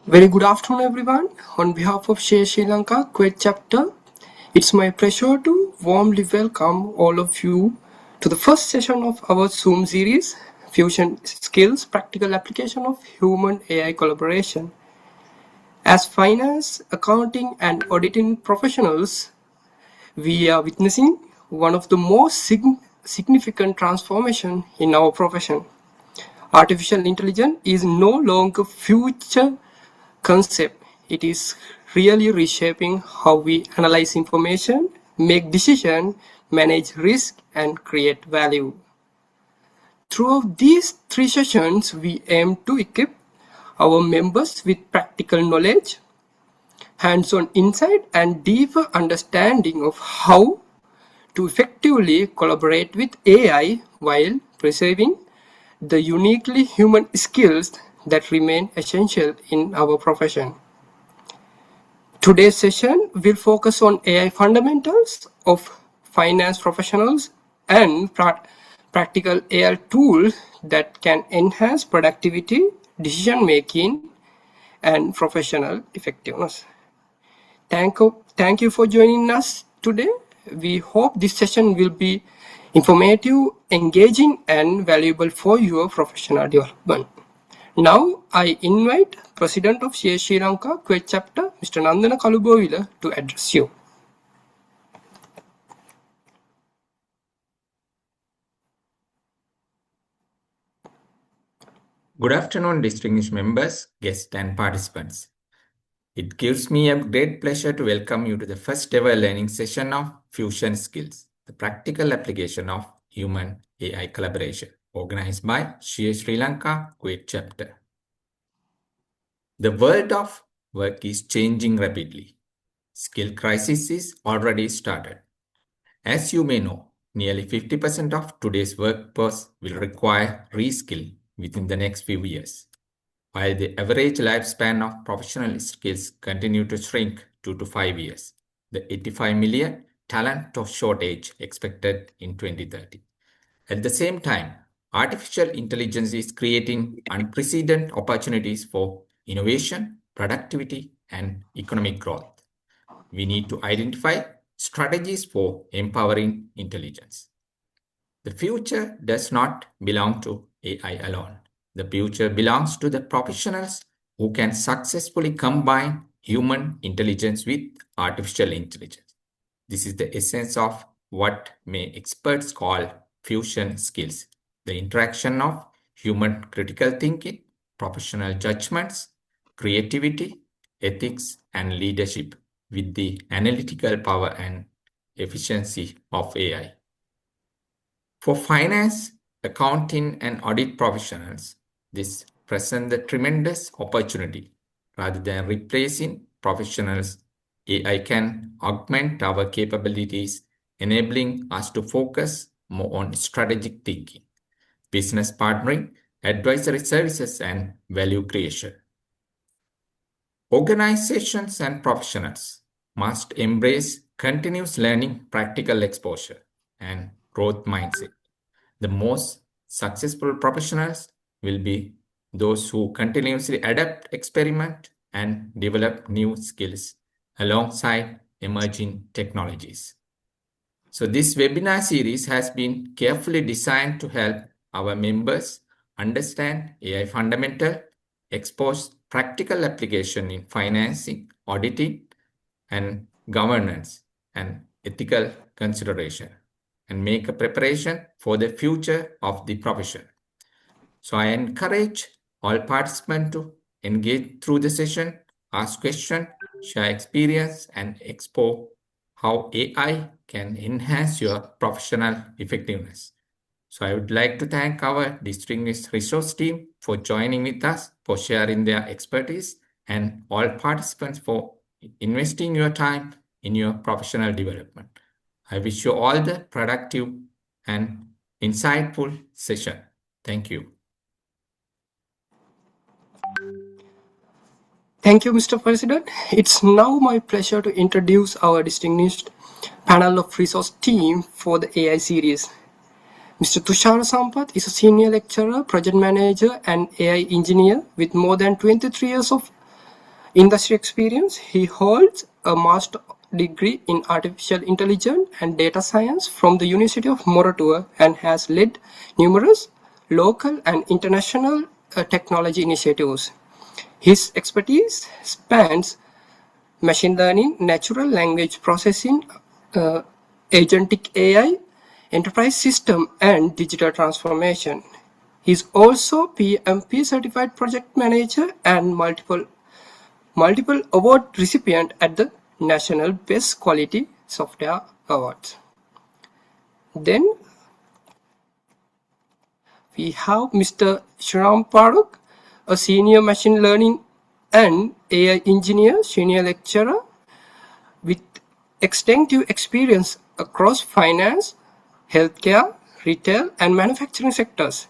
Very good afternoon, everyone. On behalf of Sri Lanka, Kuwait chapter, it's my pleasure to warmly welcome all of you to the first session of our Zoom series, Fusion Skills Practical Application of Human AI Collaboration. As finance, accounting, and auditing professionals, we are witnessing one of the most significant transformation in our profession. Artificial intelligence is no longer future concept. It is really reshaping how we analyze information, make decisions, manage risk, and create value. Throughout these three sessions, we aim to equip our members with practical knowledge, hands-on insight, and deeper understanding of how to effectively collaborate with AI while preserving the uniquely human skills that remain essential in our profession. Today's session will focus on AI fundamentals of finance professionals and practical AI tools that can enhance productivity, decision making, and professional effectiveness. Thank you for joining us today. We hope this session will be informative, engaging, and valuable for your professional development. Now, I invite President of Sri Lanka Kuwait chapter, Mr. Nandana Kalubowila, to address you. Good afternoon, distinguished members, guests, and participants. It gives me a great pleasure to welcome you to the first ever learning session of Fusion Skills, the practical application of human AI collaboration, organized by Sri Lanka Kuwait chapter. The world of work is changing rapidly. Skill crisis is already started. As you may know, nearly 50% of today's workforce will require reskill within the next few years, while the average lifespan of professional skills continue to shrink 2 to 5 years. The 85 million talent shortage expected in 2030. At the same time, artificial intelligence is creating unprecedented opportunities for innovation, productivity, and economic growth. We need to identify strategies for empowering intelligence. The future does not belong to AI alone. The future belongs to the professionals who can successfully combine human intelligence with artificial intelligence. This is the essence of what experts call fusion skills, the interaction of human critical thinking, professional judgments, creativity, ethics, and leadership with the analytical power and efficiency of AI. For finance, accounting, and audit professionals, this presents a tremendous opportunity. Rather than replacing professionals, AI can augment our capabilities, enabling us to focus more on strategic thinking, business partnering, advisory services, and value creation. Organizations and professionals must embrace continuous learning, practical exposure, and growth mindset. The most successful professionals will be those who continuously adapt, experiment, and develop new skills alongside emerging technologies. So this webinar series has been carefully designed to help our members understand AI fundamental, expose practical application in financing, auditing, and governance, and ethical consideration, and make a preparation for the future of the profession. So I encourage all participants to engage through the session, ask questions, share experience, and explore how AI can enhance your professional effectiveness. So I would like to thank our distinguished resource team for joining with us, for sharing their expertise, and all participants for investing your time in your professional development. I wish you all the productive and insightful session. Thank you. Thank you, Mr. President. It's now my pleasure to introduce our distinguished panel of resource team for the AI series. Mr. Tushar Sampath is a senior lecturer, project manager, and AI engineer with more than 23 years of Industry experience: he holds a master's degree in artificial intelligence and data science from the University of Moratuwa and has led numerous local and international technology initiatives. His expertise spans machine learning, natural language processing, uh, agentic AI, enterprise system, and digital transformation. He is also PMP certified project manager and multiple award recipient at the National Best Quality Software Awards. Then we have Mr. Shram Paruk, a senior machine learning and AI engineer, senior lecturer with extensive experience across finance, healthcare, retail, and manufacturing sectors.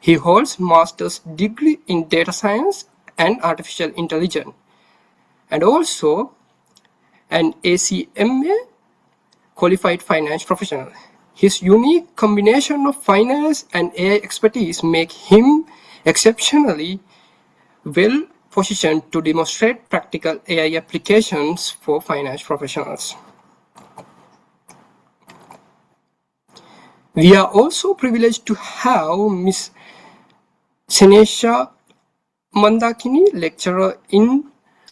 He holds master's degree in data science and artificial intelligence, and also an ACMA qualified finance professional. His unique combination of finance and AI expertise make him exceptionally well positioned to demonstrate practical AI applications for finance professionals. We are also privileged to have Ms. Senesha Mandakini, lecturer in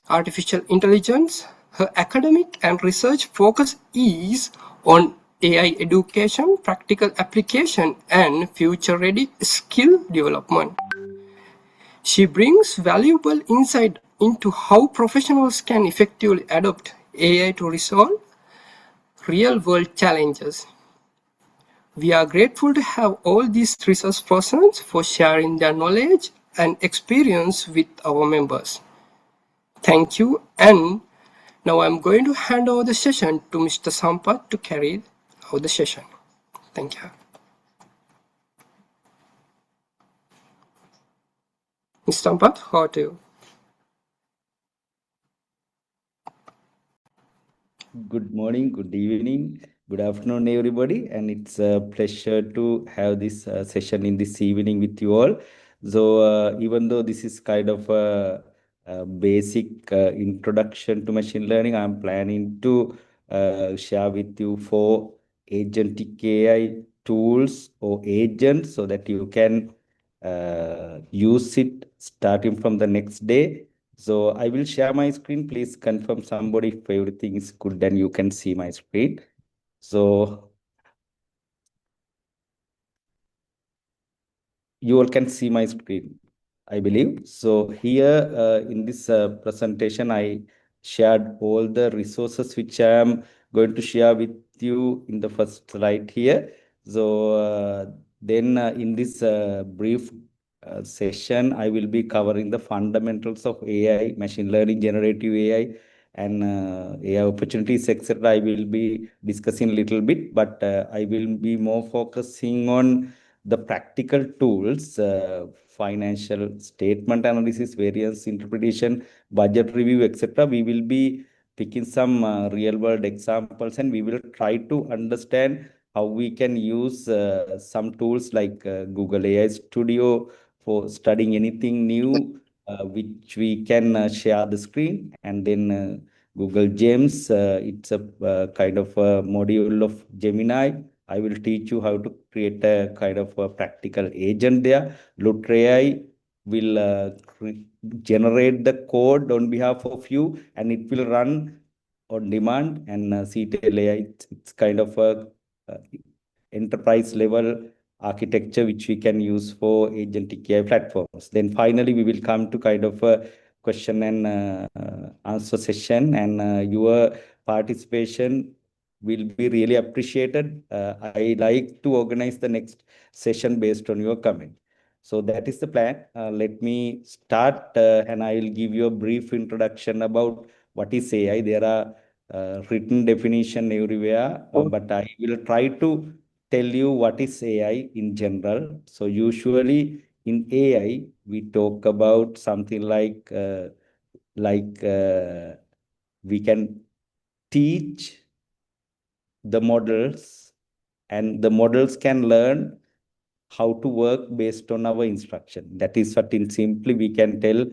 artificial intelligence. Her academic and research focus is on AI education, practical application, and future-ready skill development. She brings valuable insight into how professionals can effectively adopt AI to resolve real-world challenges. We are grateful to have all these resource persons for sharing their knowledge and experience with our members. Thank you, and now I'm going to hand over the session to Mr. Sampath to carry out the session. Thank you. Mr. Sampath, how to you? Good morning, good evening, good afternoon, everybody. And it's a pleasure to have this session in this evening with you all. So, even though this is kind of a basic introduction to machine learning, I'm planning to share with you 4 agentic AI tools or agents so that you can use it starting from the next day. So I will share my screen. Please confirm somebody if everything is good, then you can see my screen. So you all can see my screen, I believe. So here in this presentation, I shared all the resources which I am going to share with you in the first slide here. So then in this brief session, I will be covering the fundamentals of AI, machine learning, generative AI, and AI opportunities, etc. I will be discussing a little bit, but I will be more focusing on the practical tools, financial statement analysis, variance interpretation, budget review, etc. We will be picking some real world examples, and we will try to understand how we can use some tools like Google AI Studio for studying anything new, which we can share the screen, and then Google Gems. It's a kind of a module of Gemini. I will teach you how to create a kind of a practical agent there. Looter AI will generate the code on behalf of you, and it will run on demand. And CTL AI, it's kind of a uh, enterprise level architecture which we can use for agentic AI platforms. Then finally, we will come to kind of a question and answer session, and your participation will be really appreciated. I like to organize the next session based on your comment. So that is the plan. Let me start, and I will give you a brief introduction about what is AI. There are written definition everywhere, but I will try to tell you what is AI in general. So usually in AI, we talk about something like we can teach the models, and the models can learn how to work based on our instruction. That is what in simply we can tell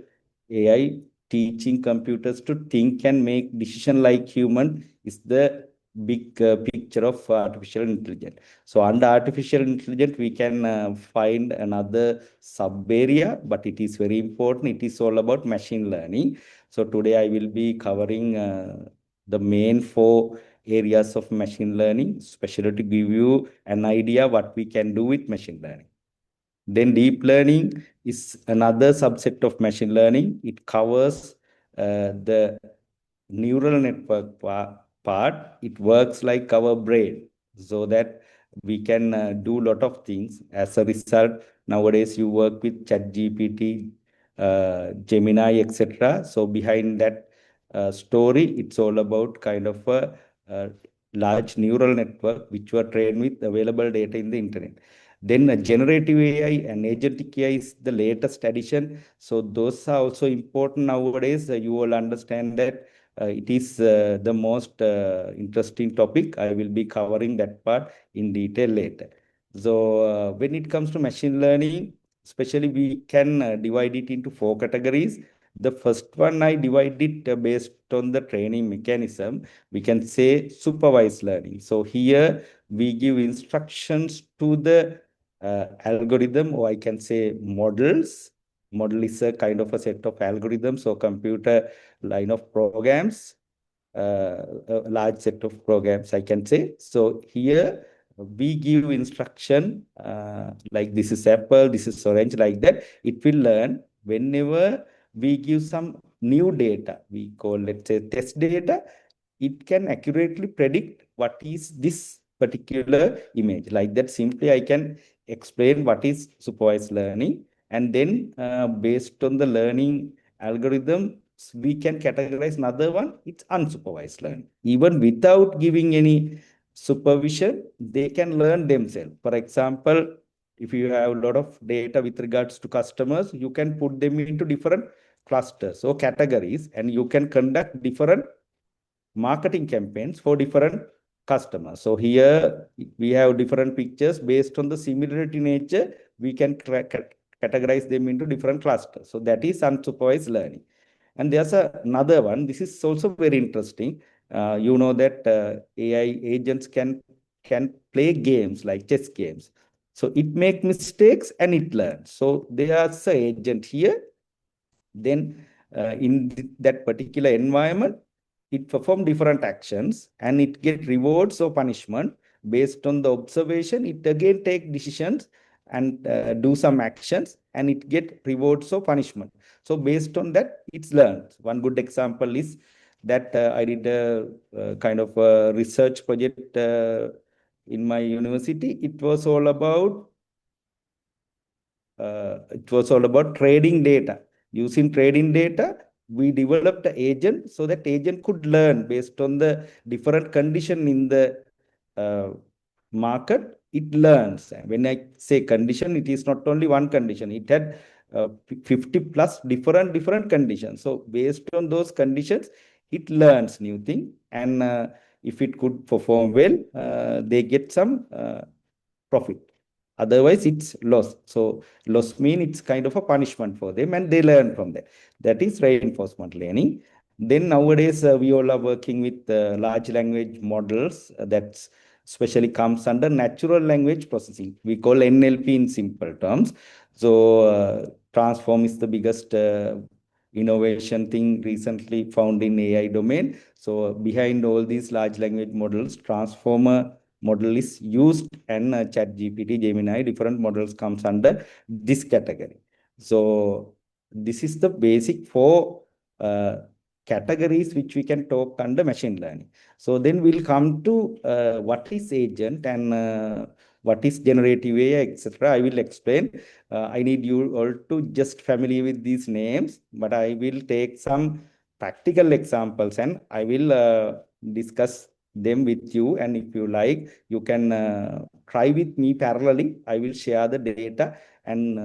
AI teaching computers to think and make decision like human is the big picture of artificial intelligence. So under artificial intelligence, we can find another sub area, but it is very important. It is all about machine learning. So today I will be covering the main four areas of machine learning, especially to give you an idea what we can do with machine learning. Then deep learning is another subset of machine learning. It covers the neural network part. It works like our brain, so that we can do a lot of things. As a result, nowadays you work with ChatGPT, Gemini, etc. So behind that story, it's all about kind of a large neural network which were trained with available data in the internet. Then generative AI and agentic AI is the latest addition. So those are also important nowadays. You will understand that it is the most interesting topic. I will be covering that part in detail later. So when it comes to machine learning, especially we can divide it into four categories. The first one, I divide it based on the training mechanism. We can say supervised learning. So here we give instructions to the algorithm, or I can say models. Model is a kind of a set of algorithms or computer line of programs, a large set of programs, I can say. So here we give instruction like this is apple, this is orange, like that. It will learn whenever we give some new data. We call, let's say, test data. It can accurately predict what is this particular image. Like that, simply I can explain what is supervised learning. And then based on the learning algorithm, we can categorize another one. It's unsupervised learning. Even without giving any supervision, they can learn themselves. For example, if you have a lot of data with regards to customers, you can put them into different clusters or categories, and you can conduct different marketing campaigns for different customers. So here we have different pictures based on the similarity nature. We can categorize them into different clusters. So that is unsupervised learning. And there's another one. This is also very interesting. You know that AI agents can play games like chess games. So it make mistakes and it learns. So there's an agent here. Then in that particular environment, it perform different actions and it get rewards or punishment based on the observation. It again take decisions and do some actions, and it get rewards or punishment. So based on that, it's learned. One good example is that I did a kind of a research project in my university. It was all about trading data. Using trading data, we developed an agent so that agent could learn based on the different condition in the market. It learns. When I say condition, it is not only one condition. It had 50 plus different conditions. So based on those conditions, it learns new thing. And if it could perform well, they get some profit. Otherwise, it's loss. So loss means it's kind of a punishment for them, and they learn from that. That is reinforcement learning. Then nowadays, we all are working with large language models that especially comes under natural language processing. We call NLP in simple terms. So transform is the biggest innovation thing recently found in AI domain. So behind all these large language models, transformer model is used, and ChatGPT, Gemini, different models comes under this category. So this is the basic four categories which we can talk under machine learning. So then we'll come to what is agent and what is generative AI, etc. I will explain. I need you all to just familiar with these names, but I will take some practical examples and I will discuss them with you. And if you like, you can try with me parallelly. I will share the data and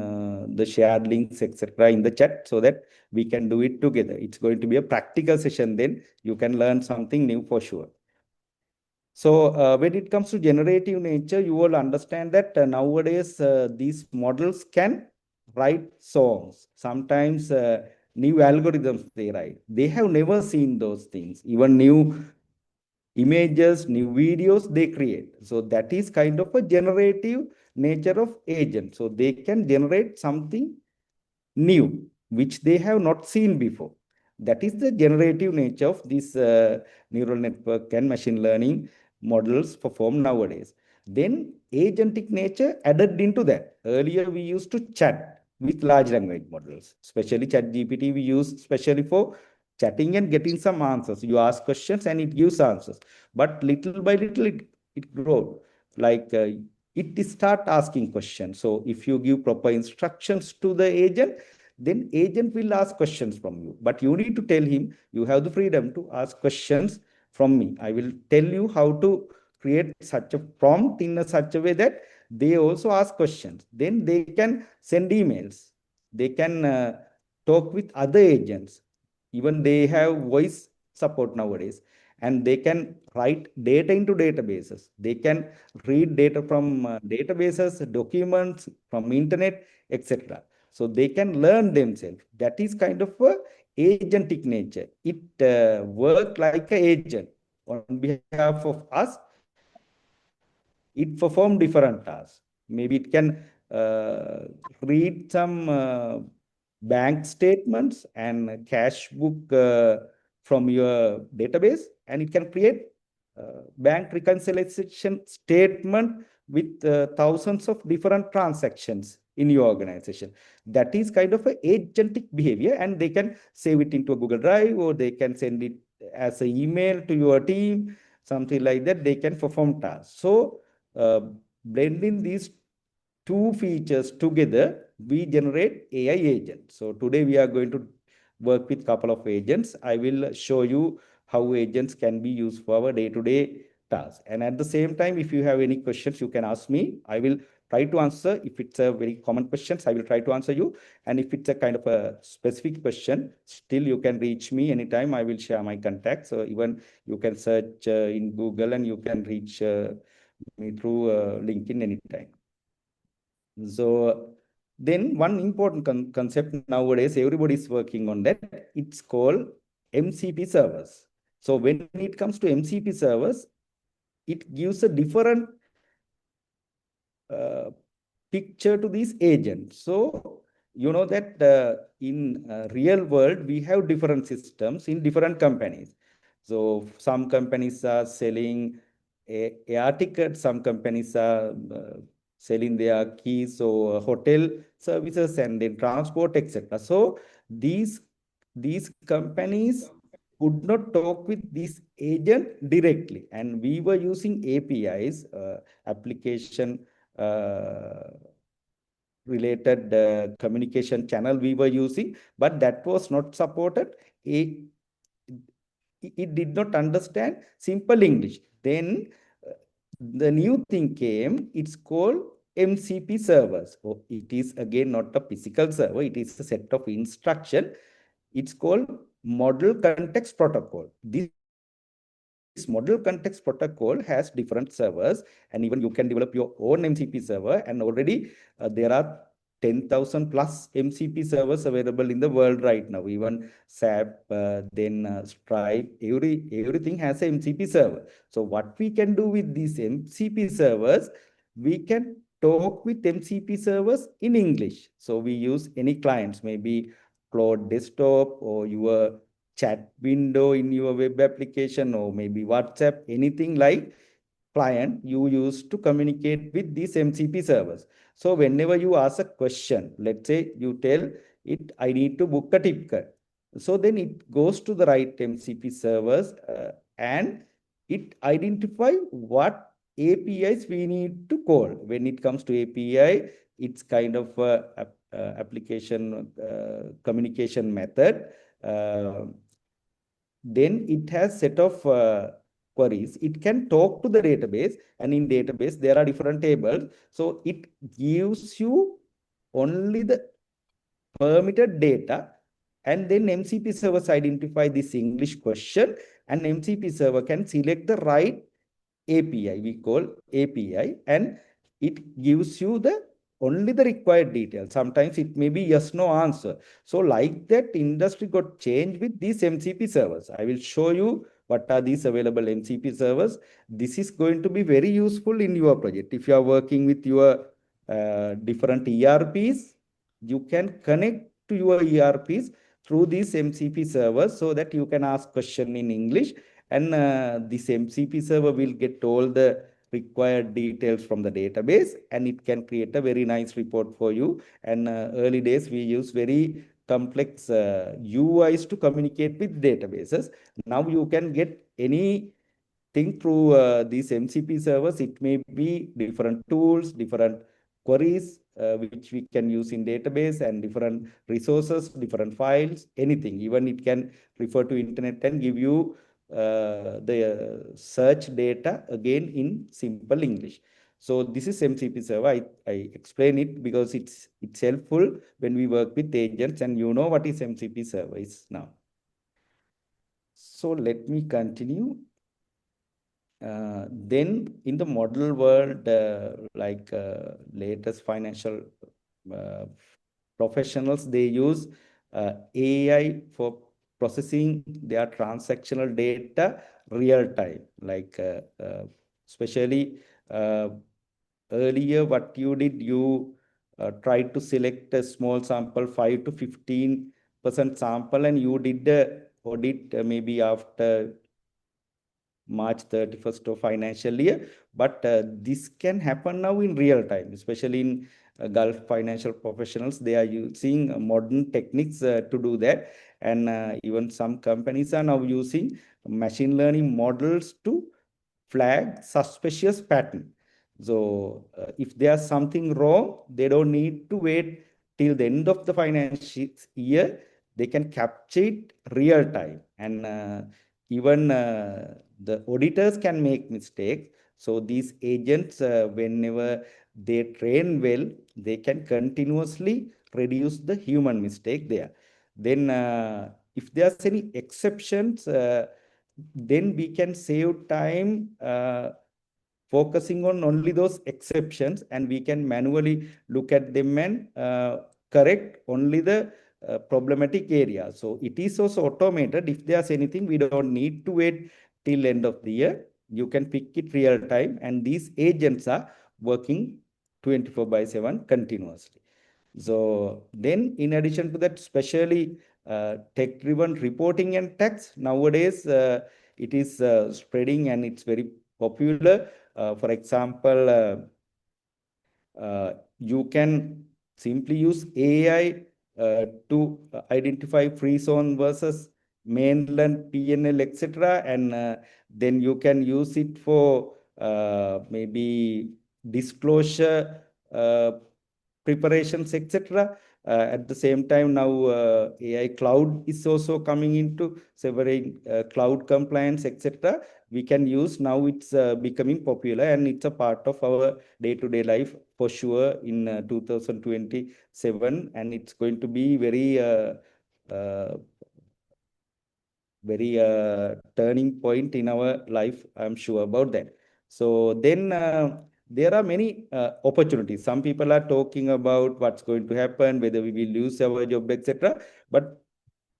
the shared links, etc. in the chat so that we can do it together. It's going to be a practical session. Then you can learn something new for sure. So when it comes to generative nature, you will understand that nowadays these models can write songs. Sometimes new algorithms they write. They have never seen those things. Even new images, new videos they create. So that is kind of a generative nature of agent. So they can generate something new, which they have not seen before. That is the generative nature of this neural network and machine learning models perform nowadays. Then agentic nature added into that. Earlier, we used to chat with large language models, especially ChatGPT we use especially for chatting and getting some answers. You ask questions and it gives answers. But little by little, it grows. Like it start asking questions. So if you give proper instructions to the agent, then agent will ask questions from you. But you need to tell him, you have the freedom to ask questions from me. I will tell you how to create such a prompt in a such a way that they also ask questions. Then they can send emails. They can talk with other agents. Even they have voice support nowadays, and they can write data into databases. They can read data from databases, documents from internet, etc. So they can learn themselves. That is kind of a agentic nature. It works like an agent on behalf of us. It perform different tasks. Maybe it can read some bank statements and cash book from your database, and it can create bank reconciliation statement with thousands of different transactions in your organization. That is kind of an agentic behavior, and they can save it into a Google Drive, or they can send it as an email to your team, something like that. They can perform tasks. So blending these two features together, we generate AI agents. So today we are going to work with a couple of agents. I will show you how agents can be used for our day-to-day tasks. And at the same time, if you have any questions, you can ask me. I will try to answer. If it's a very common questions, I will try to answer you. And if it's a kind of a specific question, still you can reach me anytime. I will share my contacts. So even you can search in Google, and you can reach me through LinkedIn anytime. So then one important concept nowadays, everybody is working on that. It's called MCP servers. So when it comes to MCP servers, it gives a different picture to these agents. So you know that in real world, we have different systems in different companies. So some companies are selling air tickets, some companies are selling their keys or hotel services, and then transport, etc. So these companies could not talk with this agent directly, and we were using APIs, application related communication channel we were using, but that was not supported. It did not understand simple English. Then the new thing came, it's called MCP servers. So it is again not a physical server, it is a set of instruction. It's called model context protocol. This model context protocol has different servers, and even you can develop your own MCP server. And already there are 10,000 plus MCP servers available in the world right now. Even SAP, then Stripe, everything has a MCP server. So what we can do with these MCP servers, we can talk with MCP servers in English. So we use any clients, maybe Cloud Desktop or your chat window in your web application, or maybe WhatsApp, anything like client you use to communicate with these MCP servers. So whenever you ask a question, let's say you tell it, I need to book a tip card. So then it goes to the right MCP servers and it identify what APIs we need to call. When it comes to API, it's kind of a application communication method. Then it has set of queries. It can talk to the database, and in database there are different tables. So it gives you only the permitted data, and then MCP servers identify this English question, and MCP server can select the right API, we call API, and it gives you the only the required details. Sometimes it may be yes, no answer. So like that, industry got changed with these MCP servers. I will show you what are these available MCP servers. This is going to be very useful in your project. If you are working with your different ERPs, you can connect to your ERPs through these MCP servers so that you can ask question in English, and this MCP server will get all the required details from the database, and it can create a very nice report for you. And early days we use very complex UIs to communicate with databases. Now you can get any thing through these MCP servers. It may be different tools, different queries which we can use in database, and different resources, different files, anything. Even it can refer to internet and give you the search data again in simple English. So this is MCP server. I explain it because it's helpful when we work with agents, and you know what is MCP server is now. So let me continue. Then in the model world, like latest financial professionals, they use AI for processing their transactional data real time. Like especially earlier, what you did, you tried to select a small sample, 5 to 15% sample, and you did the audit maybe after March 31st of financial year. But this can happen now in real time, especially in Gulf financial professionals. They are using modern techniques to do that. And even some companies are now using machine learning models to flag suspicious pattern. So if there's something wrong, they don't need to wait till the end of the financial year. They can capture it real time. And even the auditors can make mistakes. So these agents, whenever they train well, they can continuously reduce the human mistake there. Then if there's any exceptions, then we can save time focusing on only those exceptions, and we can manually look at them and correct only the problematic area. So it is also automated. If there's anything, we don't need to wait till end of the year. You can pick it real time, and these agents are working 24/7 continuously. So then in addition to that, especially tech-driven reporting and tax, nowadays it is spreading and it's very popular. For example, you can simply use AI to identify free zone versus mainland PNL, etc. And then you can use it for maybe disclosure preparations, etc. At the same time, now AI cloud is also coming into several cloud compliance, etc. We can use now. It's becoming popular, and it's a part of our day-to-day life for sure in 2027, and it's going to be very turning point in our life. I'm sure about that. So then there are many opportunities. Some people are talking about what's going to happen, whether we will lose our job, etc. But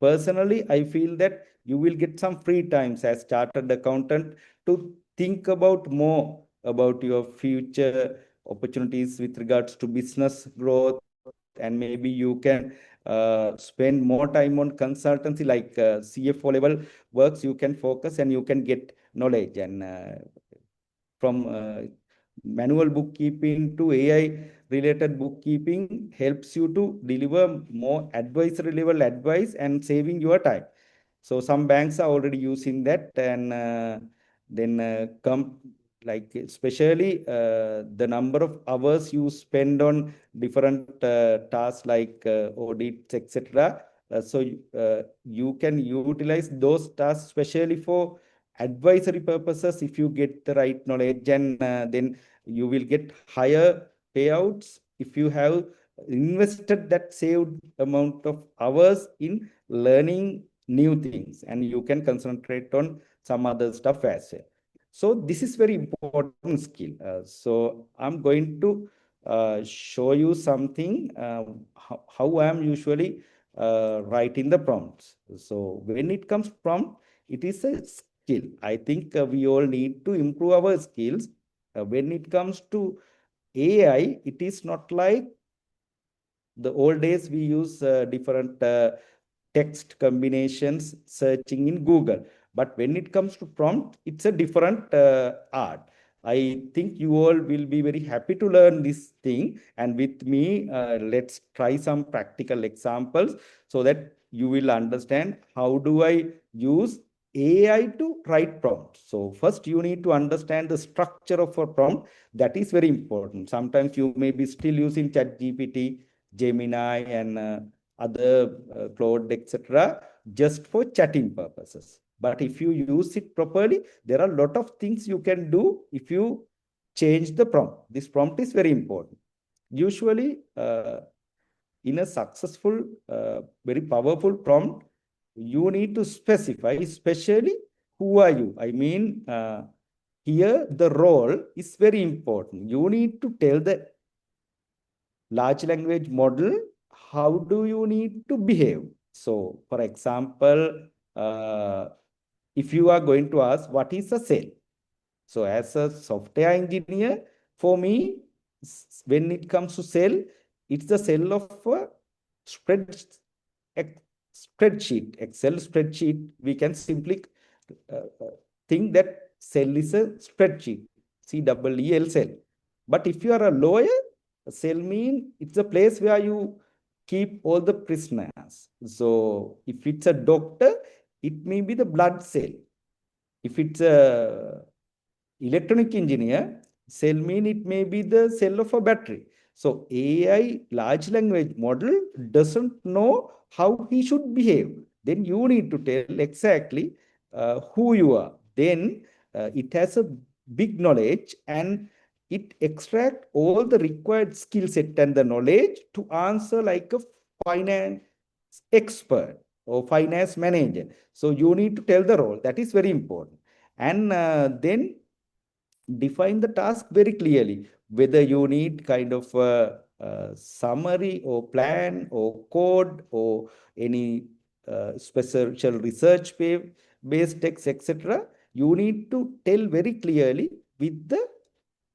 personally, I feel that you will get some free times as chartered accountant to think about more about your future opportunities with regards to business growth, and maybe you can spend more time on consultancy like CFO level works. You can focus and you can get knowledge, and from manual bookkeeping to AI related bookkeeping helps you to deliver more advisory level advice and saving your time. So some banks are already using that, and then come like especially the number of hours you spend on different tasks like audits, etc. So you can utilize those tasks especially for advisory purposes if you get the right knowledge, and then you will get higher payouts if you have invested that saved amount of hours in learning new things, and you can concentrate on some other stuff as well. So this is very important skill. So I'm going to show you something, how I am usually writing the prompts. So when it comes to prompt, it is a skill. I think we all need to improve our skills. When it comes to AI, it is not like the old days we use different text combinations searching in Google. But when it comes to prompt, it's a different art. I think you all will be very happy to learn this thing. And with me, let's try some practical examples so that you will understand how do I use AI to write prompts. So first you need to understand the structure of a prompt. That is very important. Sometimes you may be still using ChatGPT, Gemini, and other Claude, etc., just for chatting purposes. But if you use it properly, there are a lot of things you can do if you change the prompt. This prompt is very important. Usually, in a successful, very powerful prompt, you need to specify, especially who are you? I mean, here the role is very important. You need to tell the large language model how do you need to behave. So, for example, if you are going to ask what is a cell, so as a software engineer, for me, when it comes to cell, it's the cell of a spread, spreadsheet, Excel spreadsheet. We can simply think that cell is a spreadsheet, CEEL cell. But if you are a lawyer, a cell mean it's a place where you keep all the prisoners. So if it's a doctor, it may be the blood cell. If it's a electronic engineer, cell mean it may be the cell of a battery. So AI large language model doesn't know how he should behave. Then you need to tell exactly who you are. Then it has a big knowledge and it extract all the required skill set and the knowledge to answer like a finance expert or finance manager. So you need to tell the role. That is very important. And then define the task very clearly, whether you need kind of a summary or plan or code or any special research based text, etc. You need to tell very clearly with the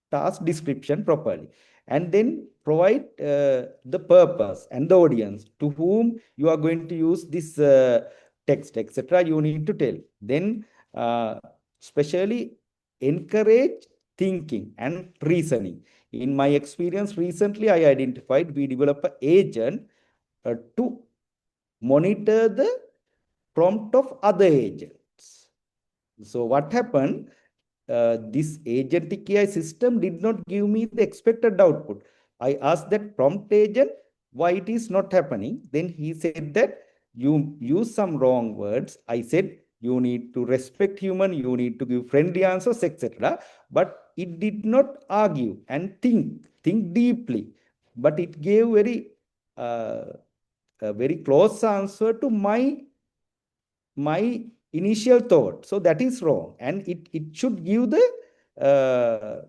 task description properly, and then provide the purpose and the audience to whom you are going to use this text, etc. You need to tell. Then especially encourage thinking and reasoning. In my experience recently, I identified we develop an agent to monitor the prompt of other agents. So what happened? This agentic AI system did not give me the expected output. I asked that prompt agent why it is not happening. Then he said that you use some wrong words. I said you need to respect human, you need to give friendly answers, etc. But it did not argue and think deeply. But it gave a very close answer to my initial thought. So that is wrong. And it should give the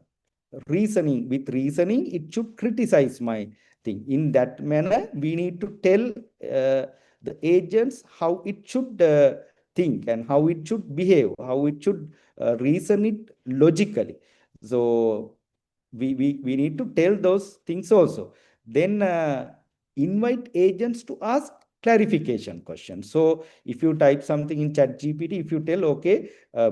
reasoning. With reasoning, it should criticize my thing. In that manner, we need to tell the agents how it should think and how it should behave, how it should reason it logically. So we need to tell those things also. Then invite agents to ask clarification questions. So if you type something in ChatGPT, if you tell, okay,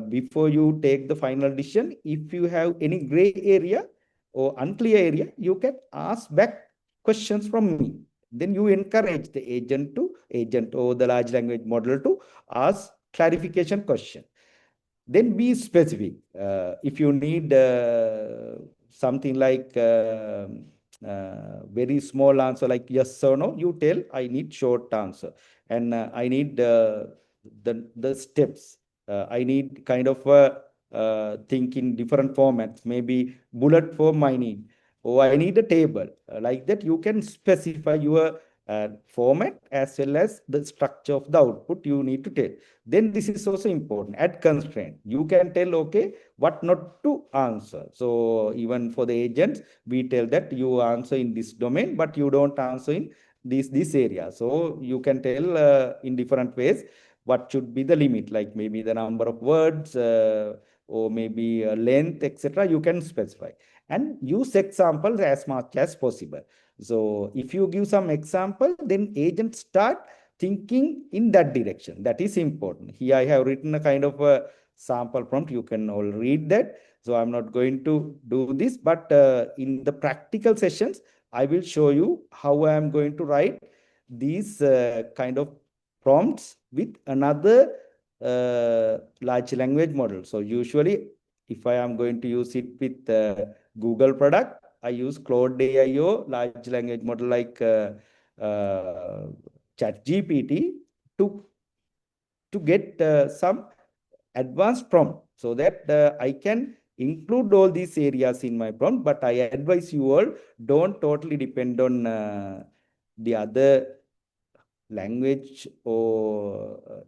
before you take the final decision, if you have any gray area or unclear area, you can ask back questions from me. Then you encourage the agent or the large language model to ask clarification question. Then be specific. If you need something like very small answer like yes or no, you tell I need short answer, and I need the steps. I need kind of think in different formats, maybe bullet form I need, or I need a table. Like that, you can specify your format as well as the structure of the output you need to tell. Then this is also important. Add constraint. You can tell, okay, what not to answer. So even for the agents, we tell that you answer in this domain, but you don't answer in this area. So you can tell in different ways what should be the limit, like maybe the number of words or maybe length, etc. You can specify and use examples as much as possible. So if you give some example, then agents start thinking in that direction. That is important. Here I have written a kind of a sample prompt. You can all read that. So I'm not going to do this, but in the practical sessions, I will show you how I am going to write these kind of prompts with another large language model. So usually, if I am going to use it with Google product, I use Claude AIO large language model like ChatGPT to get some advanced prompt so that I can include all these areas in my prompt. But I advise you all, don't totally depend on the other language or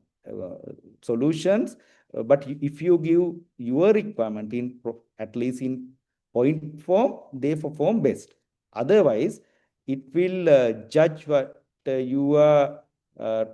solutions. But if you give your requirement in at least in point form, they perform best. Otherwise, it will judge what you are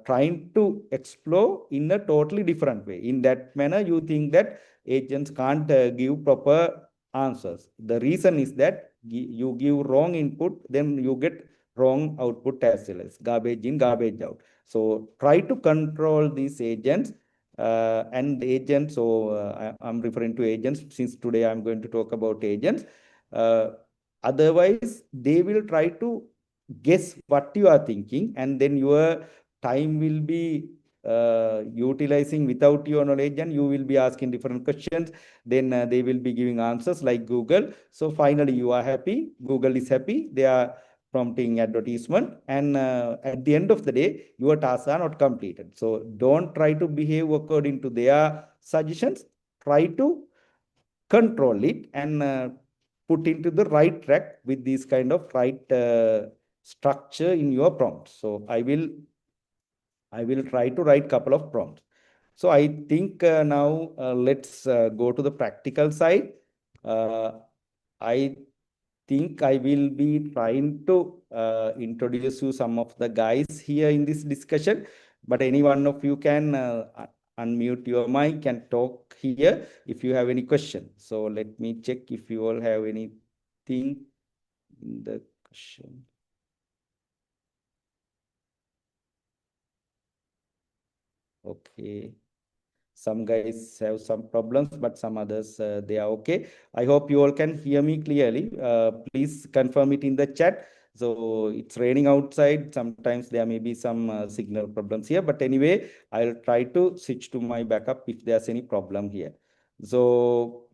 trying to explore in a totally different way. In that manner, you think that agents can't give proper answers. The reason is that you give wrong input, then you get wrong output as well as garbage in, garbage out. So try to control these agents and agents. So I'm referring to agents since today I'm going to talk about agents. Otherwise, they will try to guess what you are thinking, and then your time will be utilizing without your knowledge, and you will be asking different questions. Then they will be giving answers like Google. So finally, you are happy. Google is happy. They are prompting advertisement, and at the end of the day, your tasks are not completed. So don't try to behave according to their suggestions. Try to control it and put into the right track with this kind of right structure in your prompt. So I will try to write couple of prompts. So I think now let's go to the practical side. I think I will be trying to introduce you some of the guys here in this discussion, but any one of you can unmute your mic and talk here if you have any question. So let me check if you all have anything in the question. Okay. Some guys have some problems, but some others, they are okay. I hope you all can hear me clearly. Please confirm it in the chat. So it's raining outside. Sometimes there may be some signal problems here. But anyway, I'll try to switch to my backup if there's any problem here. So,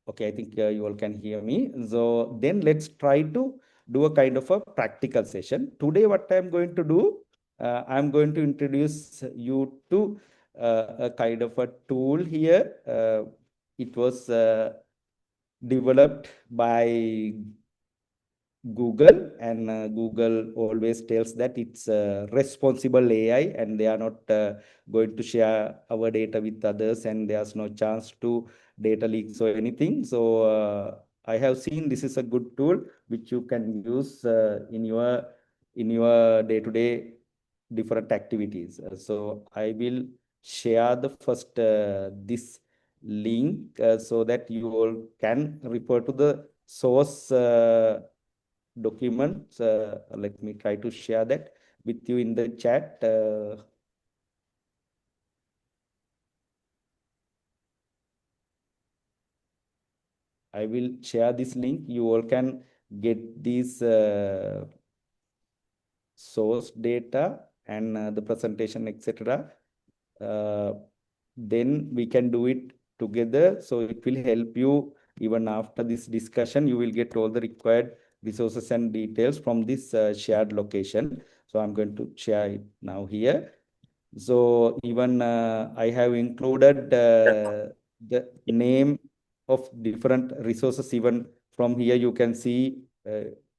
okay, I think you all can hear me. So then let's try to do a kind of a practical session. Today, what I'm going to do, I'm going to introduce you to a kind of a tool here. It was developed by Google, and Google always tells that it's responsible AI, and they are not going to share our data with others, and there's no chance to data leaks or anything. So I have seen this is a good tool which you can use in your day-to-day different activities. So I will share the first this link so that you all can refer to the source documents. Let me try to share that with you in the chat. I will share this link. You all can get these source data and the presentation, etc. Then we can do it together. So it will help you even after this discussion. You will get all the required resources and details from this shared location. So I'm going to share it now here. So even I have included the name of different resources. Even from here, you can see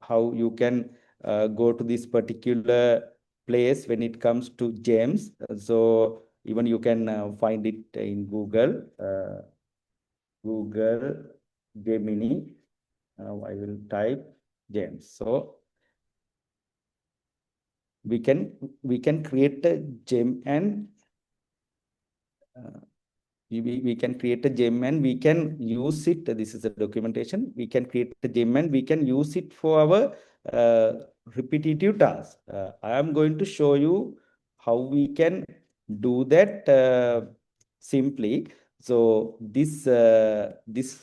how you can go to this particular place when it comes to gems. So even you can find it in Google, Google Gemini. I will type gems. So we can create a gem and we can create a gem and we can use it. This is the documentation. We can create a gem and we can use it for our repetitive tasks. I am going to show you how we can do that simply. So this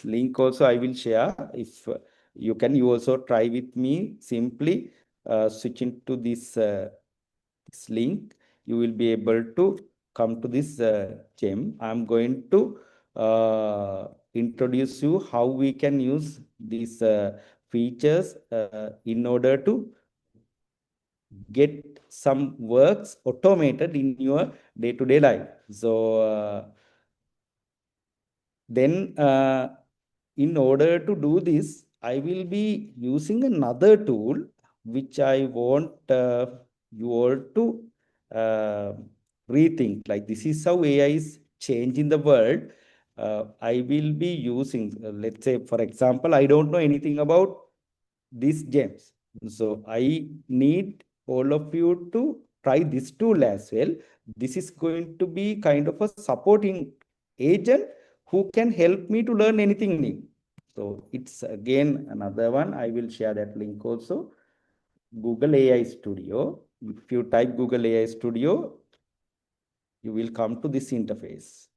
link also I will share. If you also try with me. Simply switching to this link, you will be able to come to this gem. I'm going to introduce you how we can use these features in order to get some works automated in your day-to-day life. So then in order to do this, I will be using another tool which I want you all to uh, rethink. Like, this is how AI is changing the world. I will be using, let's say, for example, I don't know anything about these gems. So I need all of you to try this tool as well. This is going to be kind of a supporting agent who can help me to learn anything new. So it's again another one. I will share that link also. Google AI Studio. If you type Google AI Studio, you will come to this interface.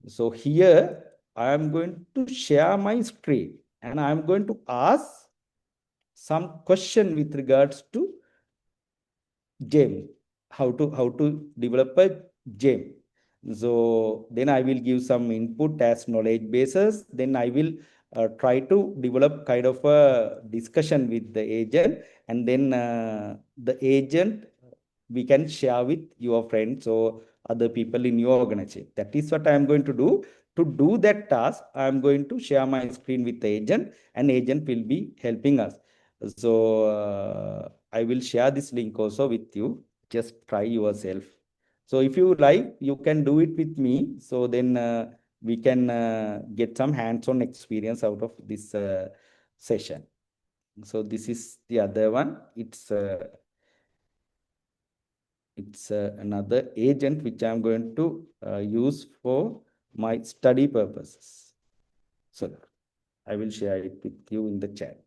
So here I am going to share my screen and I am going to ask some question with regards to gem, how to develop a gem. So then I will give some input as knowledge bases. Then I will try to develop kind of a discussion with the agent, and then the agent we can share with your friends or other people in your organization. That is what I am going to do. To do that task, I am going to share my screen with the agent, and agent will be helping us. So I will share this link also with you. Just try yourself. So if you like, you can do it with me. So then we can get some hands-on experience out of this session. So this is the other one. It's another agent which I'm going to use for my study purposes. So I will share it with you in the chat.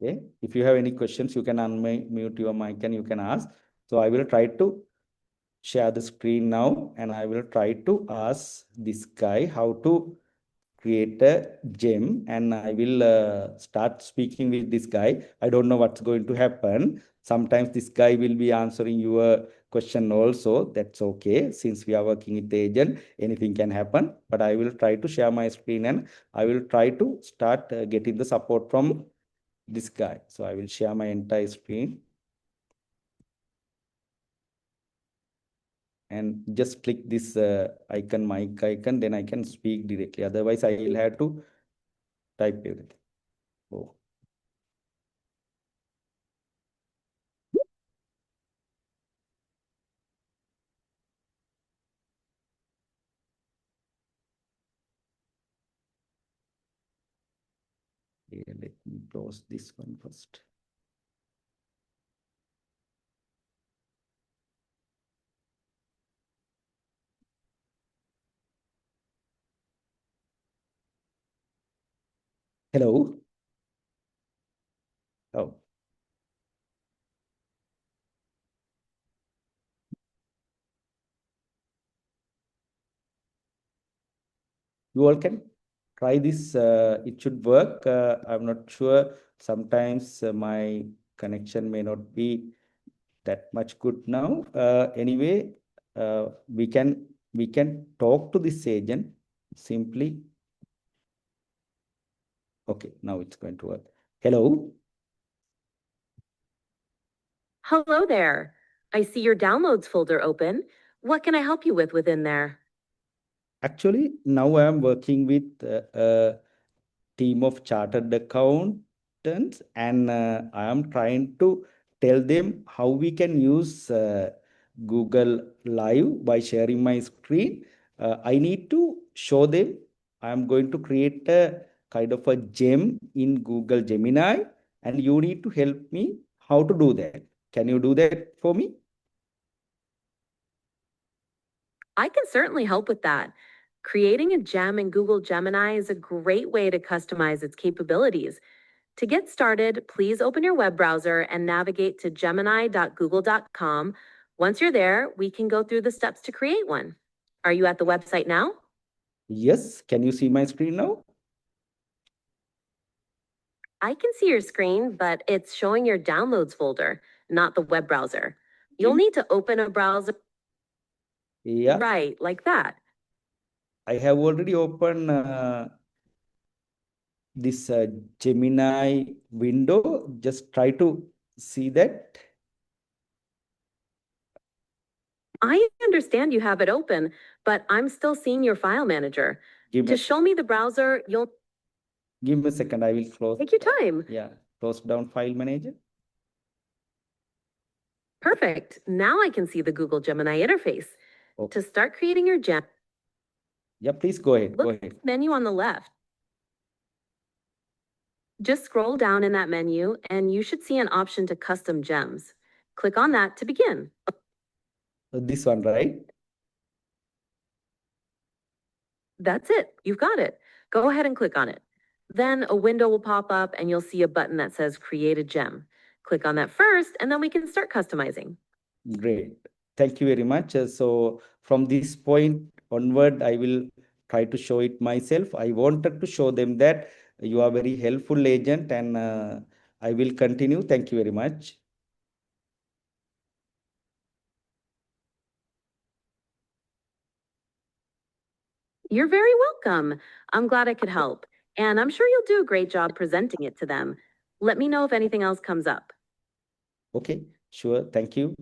Okay. If you have any questions, you can unmute your mic and you can ask. So I will try to share the screen now, and I will try to ask this guy how to create a gem, and I will start speaking with this guy. I don't know what's going to happen. Sometimes this guy will be answering your question also. That's okay. Since we are working with the agent, anything can happen. But I will try to share my screen and I will try to start getting the support from this guy. So I will share my entire screen. And just click this icon, mic icon, then I can speak directly. Otherwise, I will have to type everything. Oh. Okay, let me close this one first. Hello. Oh. You all can try this. It should work. I'm not sure. Sometimes my connection may not be that much good now. Anyway, we can talk to this agent simply. Okay, now it's going to work. Hello. Hello there. I see your downloads folder open. What can I help you with within there? Actually, now I am working with team of chartered accountants, and I am trying to tell them how we can use Google Live by sharing my screen. I need to show them. I am going to create a kind of a gem in Google Gemini, and you need to help me how to do that. Can you do that for me? I can certainly help with that. Creating a gem in Google Gemini is a great way to customize its capabilities. To get started, please open your web browser and navigate to gemini.google.com. Once you're there, we can go through the steps to create one. Are you at the website now? Yes. Can you see my screen now? I can see your screen, but it's showing your downloads folder, not the web browser. You'll need to open a browser. Yeah. Right, like that. I have already opened this Gemini window. Just try to see that. I understand you have it open, but I'm still seeing your file manager. Give To me, show me the browser, you'll give me a second. I will close. take your time. Yeah, close down file manager. Perfect. Now I can see the Google Gemini interface. Okay. To start creating your gem, Yeah, please go ahead. Go look at ahead. the menu on the left. Just scroll down in that menu and you should see an option to custom gems. Click on that to begin. This one, right? That's it. You've got it. Go ahead and click on it. Then a window will pop up and you'll see a button that says Create a Gem. Click on that first and then we can start customizing. Great. Thank you very much. So from this point onward, I will try to show it myself. I wanted to show them that you are very helpful agent, and I will continue. Thank you very much. You're very welcome. I'm glad I could help. And I'm sure you'll do a great job presenting it to them. Let me know if anything else comes up. Okay, sure. Thank you.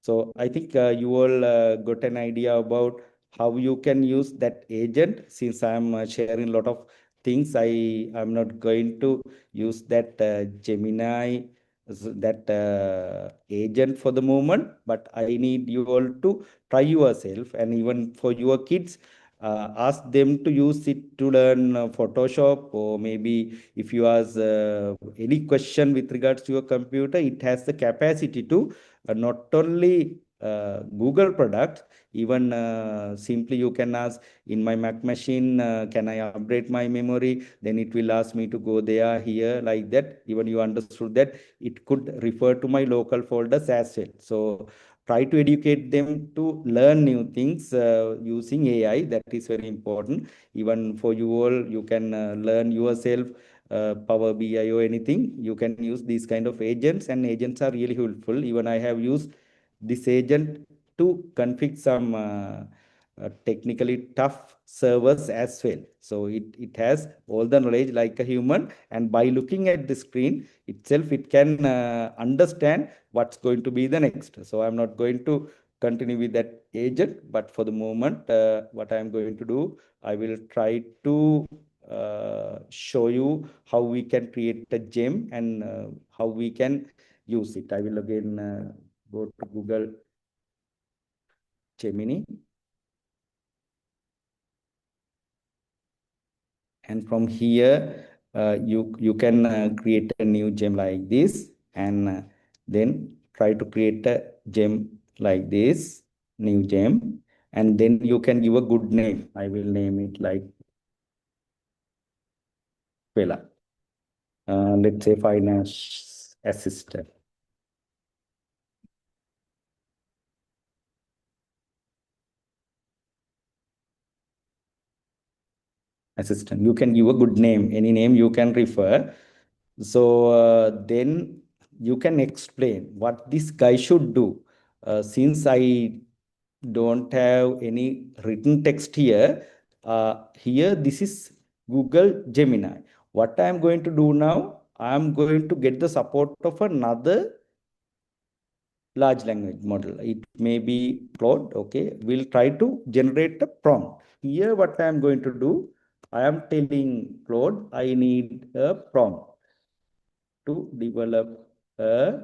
So I think you all got an idea about how you can use that agent. Since I'm sharing a lot of things, I am not going to use that Gemini, that agent for the moment, but I need you all to try yourself, and even for your kids, ask them to use it to learn Photoshop, or maybe if you ask any question with regards to your computer, it has the capacity to not only Google products, even simply you can ask in my Mac machine, can I update my memory? Then it will ask me to go there, here, like that. Even you understood that it could refer to my local folders as well. So try to educate them to learn new things using AI. That is very important. Even for you all, you can learn yourself Power BI or anything, you can use these kind of agents, and agents are really helpful. Even I have used this agent to config some technically tough servers as well. So it has all the knowledge like a human, and by looking at the screen itself, it can understand what's going to be the next. So I'm not going to continue with that agent, but for the moment, what I'm going to do, I will try to show you how we can create a gem, and how we can use it. I will again go to Google Gemini, and from here you can create a new gem like this, and then try to create a gem like this, new gem, and then you can give a good name. I will name it like Vela. Let's say finance assistant. Assistant. You can give a good name, any name you can refer. So then you can explain what this guy should do. Since I don't have any written text here, here this is Google Gemini. What I am going to do now, I am going to get the support of another large language model. It may be Claude. Okay, we'll try to generate a prompt. Here, what I am going to do, I am telling Claude, I need a prompt to develop a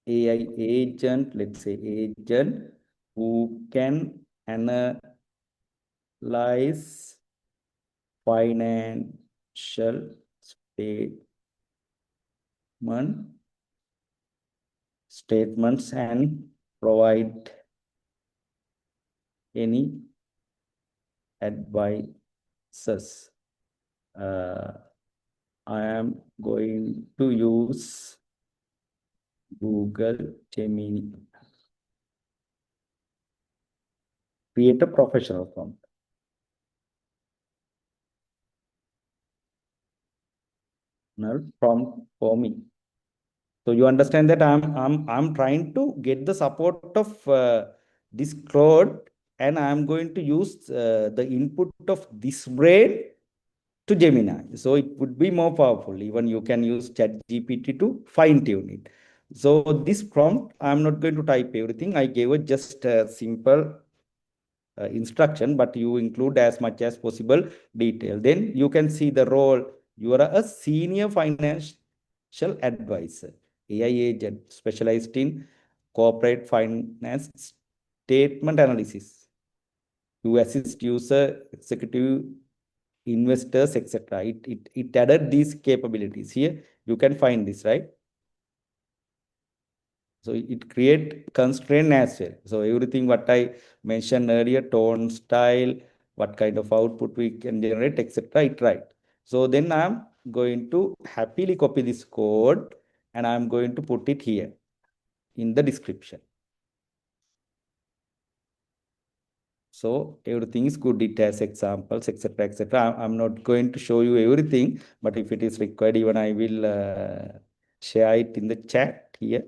AI agent, let's say agent, who can analyze financial statements and provide any advices. I am going to use Google Gemini. Create a professional prompt. Prompt for me. So you understand that I'm trying to get the support of this Claude, and I'm going to use the input of this brain to Gemini. So it would be more powerful. Even you can use ChatGPT to fine tune it. So this prompt, I'm not going to type everything. I gave it just a simple instruction, but you include as much as possible detail. Then you can see the role. You are a senior financial advisor, AI agent specialized in corporate finance statement analysis. You assist user, executive, investors, etc. It added these capabilities. Here you can find this, right? So it create constraint as well. So everything what I mentioned earlier, tone, style, what kind of output we can generate, etc. It right. So then I'm going to happily copy this code and I'm going to put it here in the description. So everything is good. It has examples, etc., etc. I'm not going to show you everything, but if it is required, even I will share it in the chat here.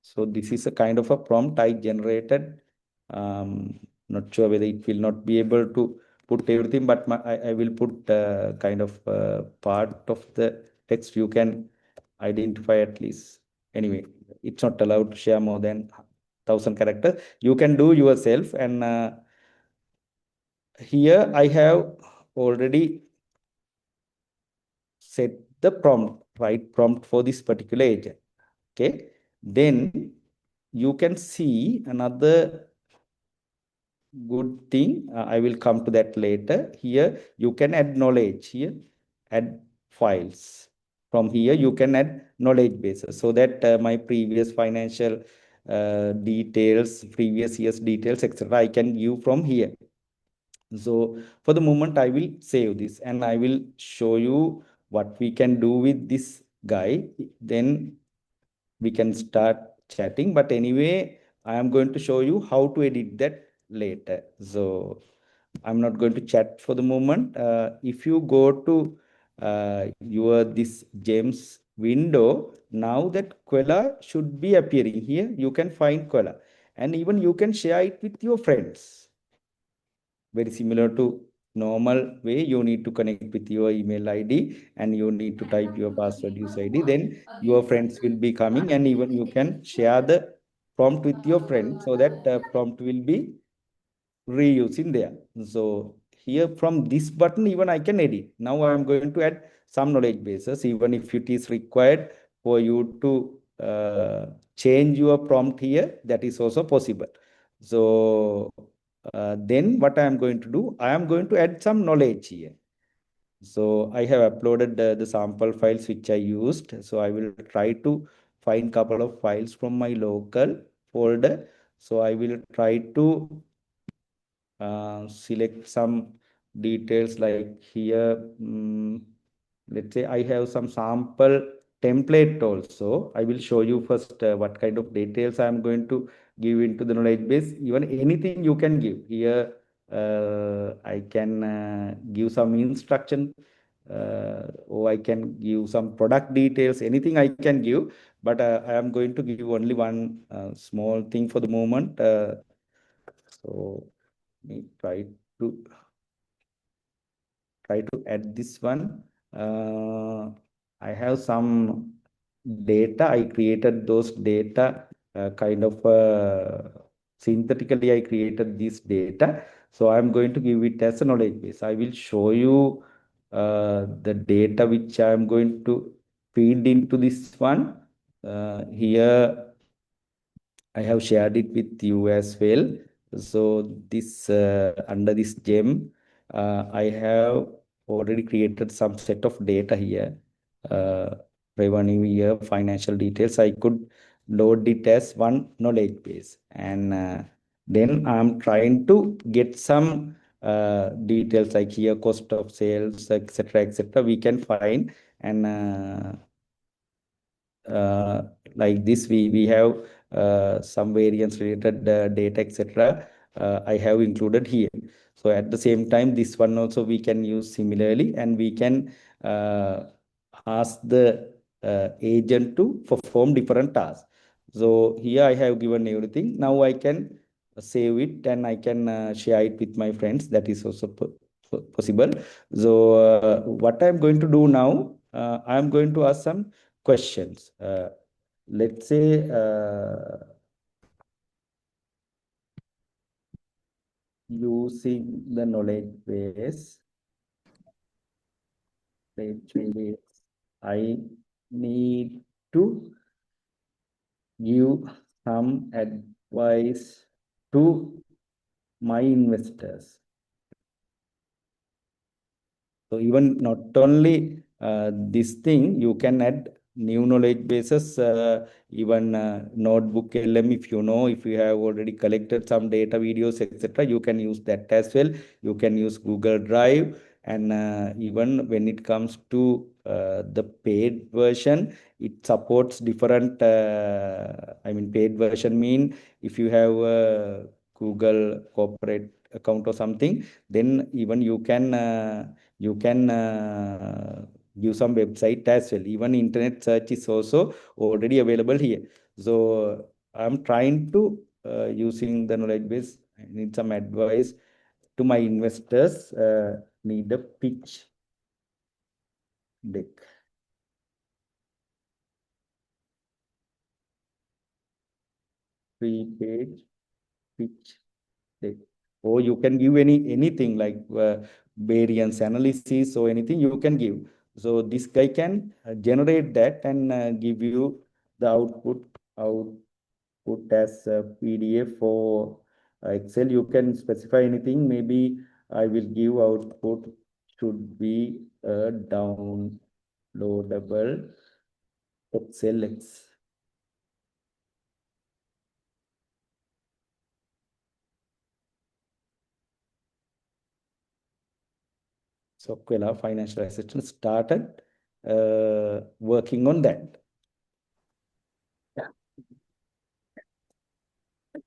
So this is a kind of a prompt I generated. Not sure whether it will not be able to put everything, but I will put kind of part of the text you can identify at least. Anyway, it's not allowed to share more than 1,000 characters. You can do yourself. And here I have already set the prompt, right prompt for this particular agent. Okay. Then you can see another good thing. I will come to that later. Here you can add knowledge. Here add files. From here you can add knowledge bases, so that my previous financial details, previous year's details, etc. I can give from here. So for the moment I will save this and I will show you what we can do with this guy. Then we can start chatting, but anyway I am going to show you how to edit that later. So I'm not going to chat for the moment. If you go to your this James window, now that Quella should be appearing here. You can find Quella and even you can share it with your friends. Very similar to normal way. You need to connect with your email ID and you need to type your password user ID. Then your friends will be coming and even you can share the prompt with your friend, so that prompt will be reused in there. So here from this button, even I can edit. Now I am going to add some knowledge bases, even if it is required for you to change your prompt here, that is also possible. So then what I am going to do, I am going to add some knowledge here. So I have uploaded the sample files which I used. So I will try to find couple of files from my local folder. So I will try to select some details like here. Let's say I have some sample template also. I will show you first what kind of details I am going to give into the knowledge base. Even anything you can give here. I can give some instruction, or I can give some product details, anything I can give, but I am going to give only one small thing for the moment. So me to try to add this one. I have some data. I created those data kind of synthetically. I created this data. So I'm going to give it as a knowledge base. I will show you the data which I'm going to feed into this one. Here I have shared it with you as well. So this under this gem, I have already created some set of data here. Revenue year, financial details. I could load it as one knowledge base, and then I'm trying to get some details like here cost of sales, etc., etc. We can find, and like this we have some variance related data, etc. I have included here. So at the same time, this one also we can use similarly, and we can ask the agent to perform different tasks. So here I have given everything. Now I can save it, and I can share it with my friends. That is also possible. So what I'm going to do now, I'm going to ask some questions. Let's say using the knowledge base, I need to give some advice to my investors. So even not only this thing, you can add new knowledge bases, even notebook LM, if you know, if you have already collected some data, videos, etc., you can use that as well. You can use Google Drive, and even when it comes to the paid version, it supports different, I mean, paid version mean if you have a Google corporate account or something, then even you can give some website as well. Even internet search is also already available here. So I'm trying to using the knowledge base. I need some advice to my investors. Need a pitch deck. 3-page pitch deck. Or you can give anything like variance analysis or anything you can give. So this guy can generate that and give you the output as a PDF or Excel. You can specify anything. Maybe I will give output should be a downloadable Excel. So Quella Financial Assistant started working on that.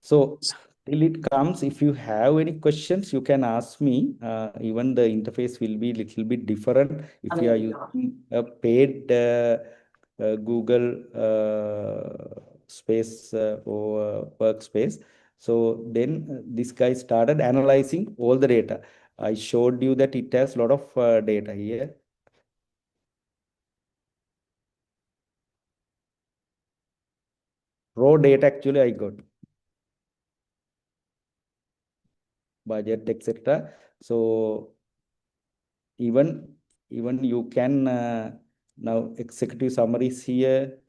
So till it comes, if you have any questions, you can ask me. Even the interface will be little bit different if you are using a paid Google space or workspace. So then this guy started analyzing all the data. I showed you that it has a lot of data here. Raw data actually I got. Budget, etc. So even you can now executive summaries here,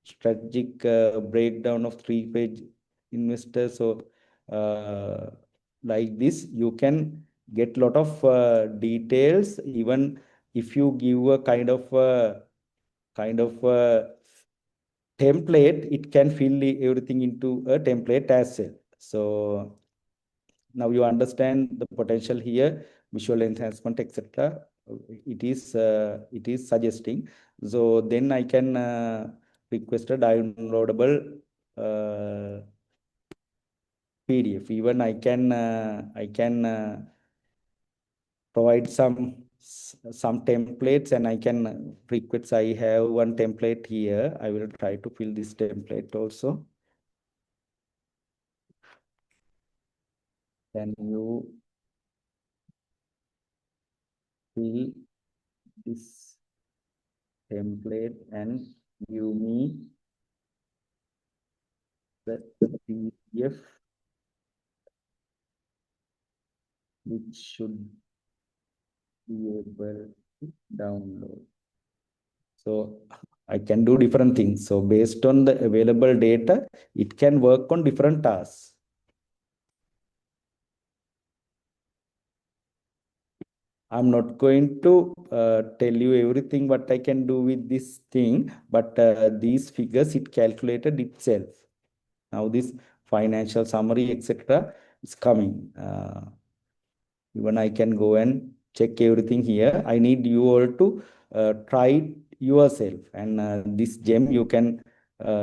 strategic breakdown of 3-page investors. So like this, you can get lot of details. Even if you give a kind of template, it can fill everything into a template as well. So now you understand the potential here, visual enhancement, etc. It is suggesting. So then I can request a downloadable PDF. Even I can provide some templates, and I can request. I have one template here. I will try to fill this template also. Can you fill this template and give me the PDF which should be able to download. So I can do different things. So based on the available data, it can work on different tasks. I'm not going to tell you everything what I can do with this thing, but these figures it calculated itself. Now this financial summary, etc., is coming. Even I can go and check everything here. I need you all to try it yourself. And this gem you can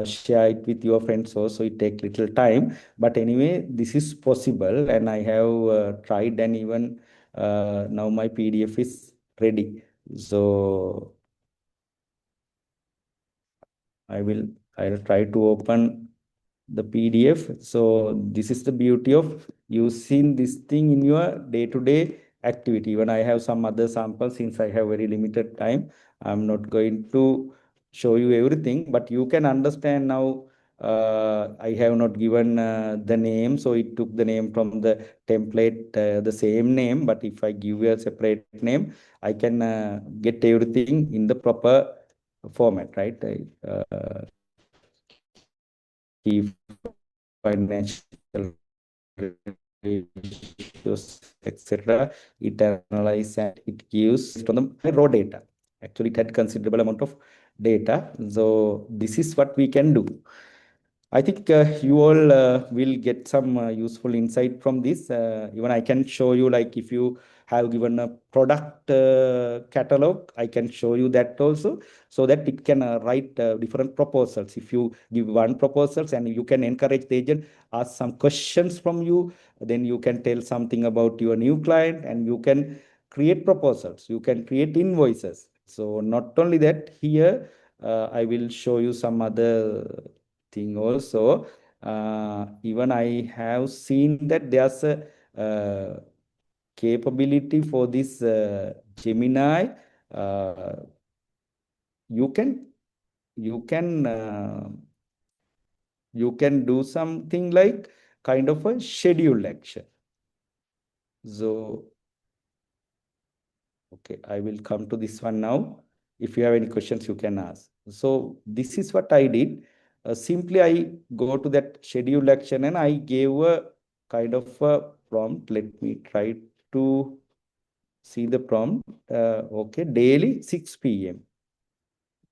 share it with your friends also. It take little time. But anyway, this is possible. And I have tried, and even now my PDF is ready. So I'll try to open the PDF. So this is the beauty of using this thing in your day-to-day activity. Even I have some other samples, since I have very limited time. I'm not going to show you everything, but you can understand now. I have not given the name, so it took the name from the template, the same name. But if I give you a separate name, I can get everything in the proper format, right? Key financial ratios, etc. It analyzes and it gives from the raw data. Actually, it had considerable amount of data. So this is what we can do. I think you all will get some useful insight from this. Even I can show you, like if you have given a product catalog, I can show you that also, so that it can write different proposals. If you give one proposals, and you can encourage the agent, ask some questions from you, then you can tell something about your new client, and you can create proposals. You can create invoices. So not only that, here I will show you some other thing also. Even I have seen that there's a capability for this Gemini. You can you can you can do something like kind of a scheduled action. So okay, I will come to this one now. If you have any questions, you can ask. So this is what I did. Simply, I go to that scheduled action, and I gave a kind of a prompt. Let me try to see the prompt. Okay, daily 6 p.m.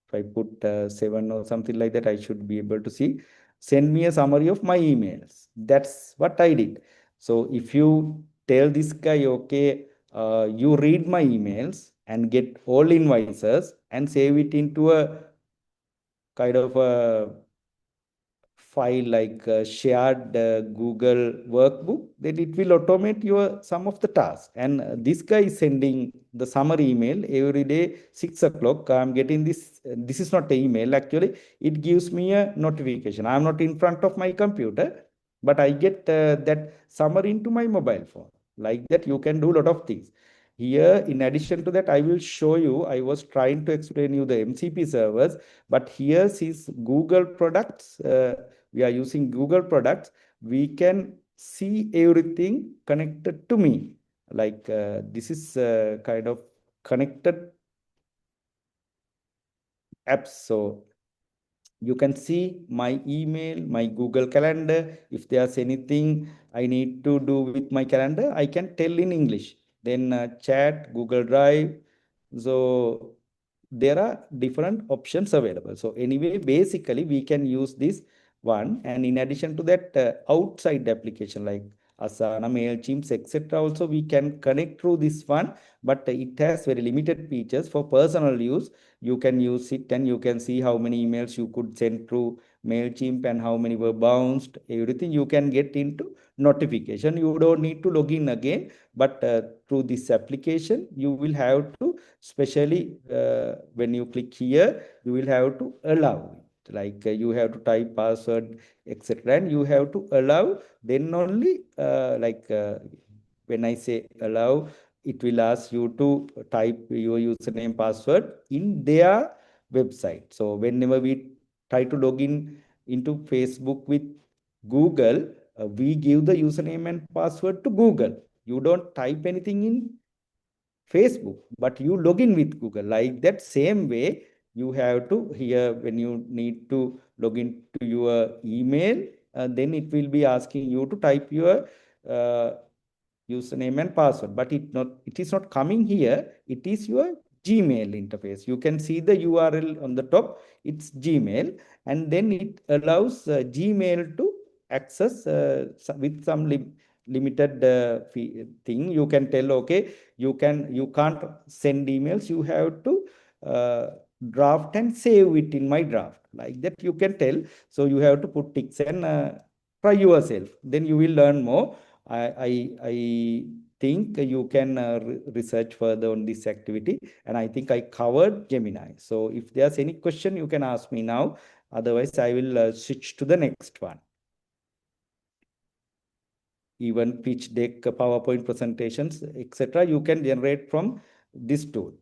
If I put 7 or something like that, I should be able to see. Send me a summary of my emails. That's what I did. So if you tell this guy, okay, you read my emails and get all invoices and save it into a kind of a file like a shared Google workbook, then it will automate your some of the tasks. And this guy is sending the summary email every day, 6 o'clock. I'm getting this. This is not an email, actually. It gives me a notification. I'm not in front of my computer, but I get that summary into my mobile phone. Like that, you can do a lot of things. Here, in addition to that, I will show you, I was trying to explain you the MCP servers, but here is Google products. We are using Google products. We can see everything connected to me. Like this is kind of connected apps. So you can see my email, my Google Calendar. If there's anything I need to do with my calendar, I can tell in English. Then chat, Google Drive. So there are different options available. So anyway, basically we can use this one. And in addition to that, outside application like Asana, MailChimp, etc. also we can connect through this one, but it has very limited features for personal use. You can use it and you can see how many emails you could send through MailChimp and how many were bounced. Everything you can get into notification. You don't need to log in again, but through this application, you will have to, especially when you click here, you will have to allow it. Like you have to type password, etc. And you have to allow, then only when I say allow, it will ask you to type your username password in their website. So whenever we try to log in into Facebook with Google, we give the username and password to Google. You don't type anything in Facebook, but you log in with Google. Like that same way, you have to here when you need to log into your email, then it will be asking you to type your username and password, but it is not coming here. It is your Gmail interface. You can see the URL on the top. It's Gmail, and then it allows Gmail to access with some limited thing. You can tell, okay, you can't send emails. You have to draft and save it in my draft, like that. You can tell. So you have to put ticks and try yourself. Then you will learn more. I think you can research further on this activity, and I think I covered Gemini. So if there's any question, you can ask me now. Otherwise, I will switch to the next one. Even pitch deck, PowerPoint presentations, etc. You can generate from this tool.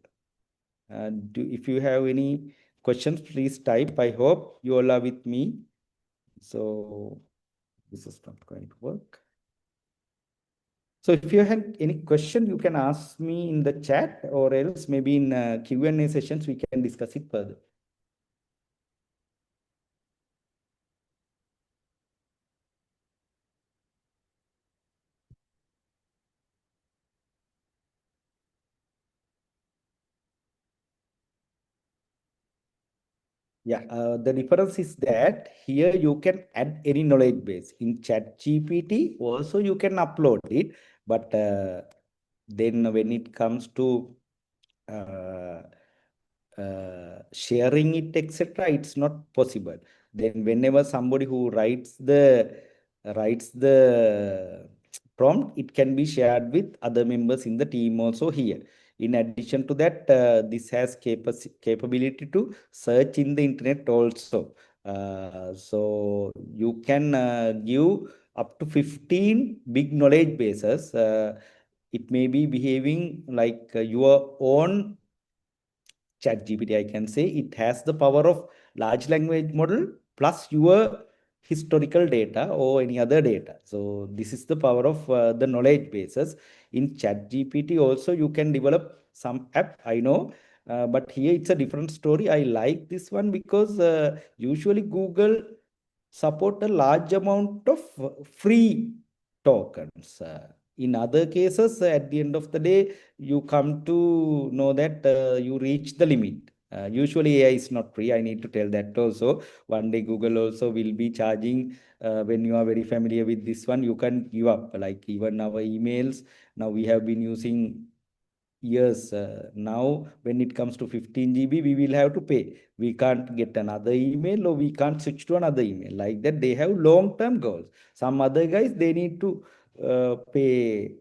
If you have any questions, please type. I hope you all are with me. So this is not going to work. So if you have any question, you can ask me in the chat, or else maybe in Q&A sessions, we can discuss it further. Yeah, the difference is that here you can add any knowledge base. In ChatGPT, also you can upload it, but then when it comes to sharing it, etc., it's not possible. Then whenever somebody who writes the prompt, it can be shared with other members in the team also here. In addition to that, this has capability to search in the internet also. So you can give up to 15 big knowledge bases. It may be behaving like your own ChatGPT. I can say it has the power of large language model plus your historical data or any other data. So this is the power of the knowledge bases. In ChatGPT also you can develop some app, I know, but here it's a different story. I like this one because usually Google support a large amount of free tokens. In other cases, at the end of the day, you come to know that you reach the limit. Usually AI is not free. I need to tell that also. One day Google also will be charging. When you are very familiar with this one, you can give up. Like even our emails, now we have been using years. Now when it comes to 15 GB, we will have to pay. We can't get another email, or we can't switch to another email. Like that, they have long-term goals. Some other guys, they need to pay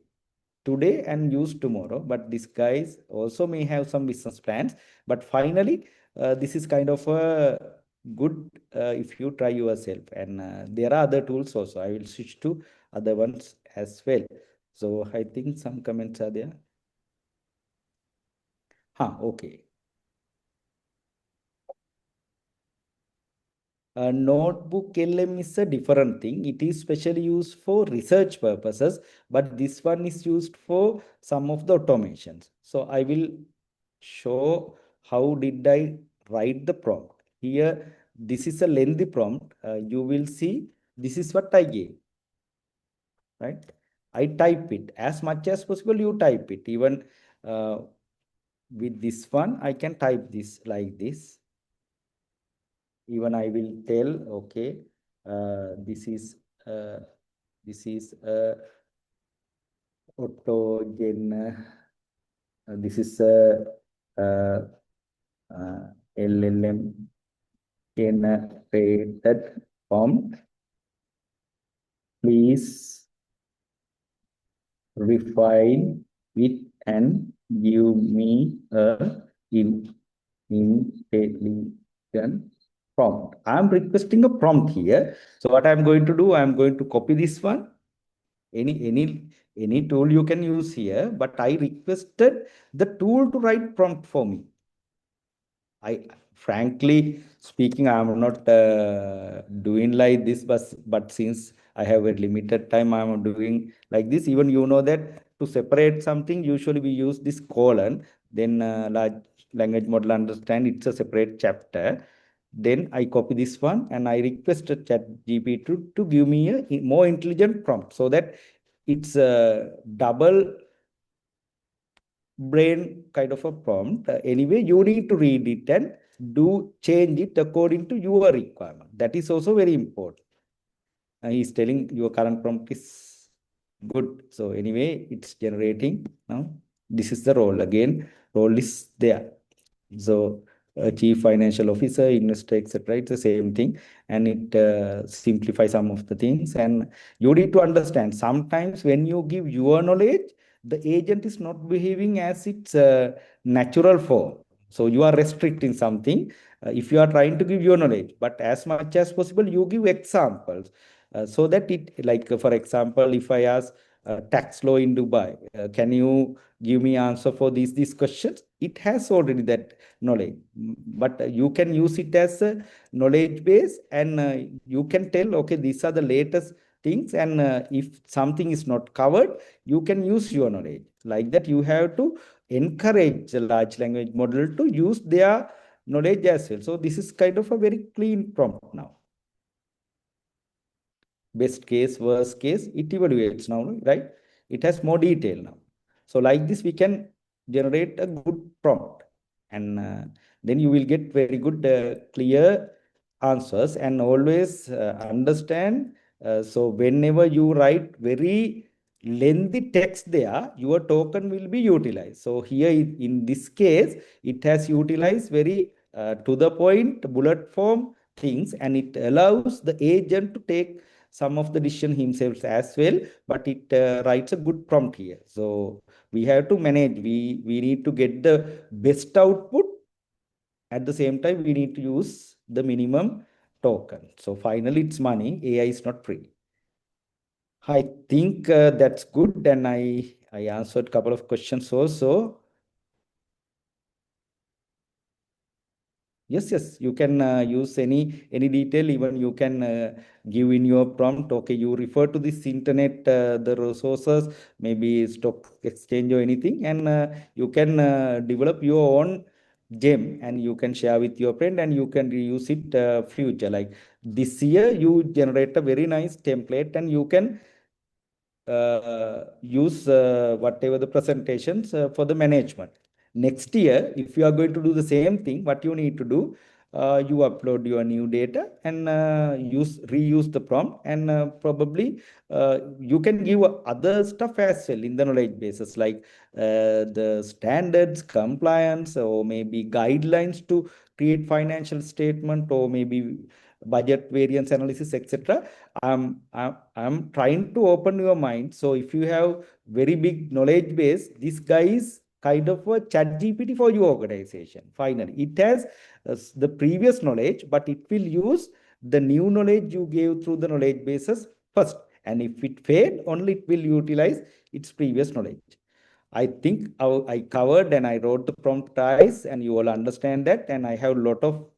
today and use tomorrow, but these guys also may have some business plans. But finally, this is kind of a good if you try yourself. And there are other tools also. I will switch to other ones as well. So I think some comments are there. Okay. A notebook LM is a different thing. It is specially used for research purposes, but this one is used for some of the automations. So I will show how did I write the prompt. Here, this is a lengthy prompt. You will see this is what I gave, right? I type it as much as possible. You type it. Even with this one, I can type this like this. Even I will tell, okay, this is autogen, this is LLM generated prompt. Please refine it and give me a intelligent prompt. I'm requesting a prompt here. So what I'm going to do, I'm going to copy this one. Any tool you can use here, but I requested the tool to write prompt for me. frankly speaking, I'm not doing like this, but since I have a limited time, I'm doing like this. Even you know that to separate something, usually we use this colon, then large language model understand it's a separate chapter. Then I copy this one and I request ChatGPT to give me a more intelligent prompt so that it's a double brain kind of a prompt. Anyway, you need to read it and do change it according to your requirement. That is also very important. He's telling your current prompt is good. So anyway, it's generating now. This is the role again. Role is there. So chief financial officer, investor, etc. It's the same thing, and it simplifies some of the things. And you need to understand sometimes when you give your knowledge, the agent is not behaving as its natural form. So you are restricting something if you are trying to give your knowledge, but as much as possible, you give examples so that it, like for example, if I ask tax law in Dubai, can you give me answer for these questions? It has already that knowledge, but you can use it as a knowledge base, and you can tell, okay, these are the latest things, and if something is not covered, you can use your knowledge. Like that, you have to encourage the large language model to use their knowledge as well. So this is kind of a very clean prompt now. Best case, worst case, it evaluates now, right? It has more detail now. So like this, we can generate a good prompt, and then you will get very good, clear answers, and always understand. So whenever you write very lengthy text there, your token will be utilized. So here in this case, it has utilized very to the point bullet form things, and it allows the agent to take some of the decision himself as well, but it writes a good prompt here. So we have to manage, we need to get the best output. At the same time, we need to use the minimum token. So finally, it's money. AI is not free. I think that's good, and I answered a couple of questions also. Yes, you can use any detail. Even you can give in your prompt. Okay, you refer to this internet, the resources, maybe stock exchange or anything, and you can develop your own gem, and you can share with your friend, and you can reuse it future. Like this year, you generate a very nice template, and you can use whatever the presentations for the management. Next year, if you are going to do the same thing, what you need to do, you upload your new data and reuse the prompt, and probably you can give other stuff as well in the knowledge bases, like the standards, compliance, or maybe guidelines to create financial statement, or maybe budget variance analysis, etc. I'm trying to open your mind. So if you have very big knowledge base, this guy is kind of a chat GPT for your organization. Finally, it has the previous knowledge, but it will use the new knowledge you gave through the knowledge bases first. And if it failed, only it will utilize its previous knowledge. I think I covered and I wrote the prompt twice, and you all understand that. And I have a lot of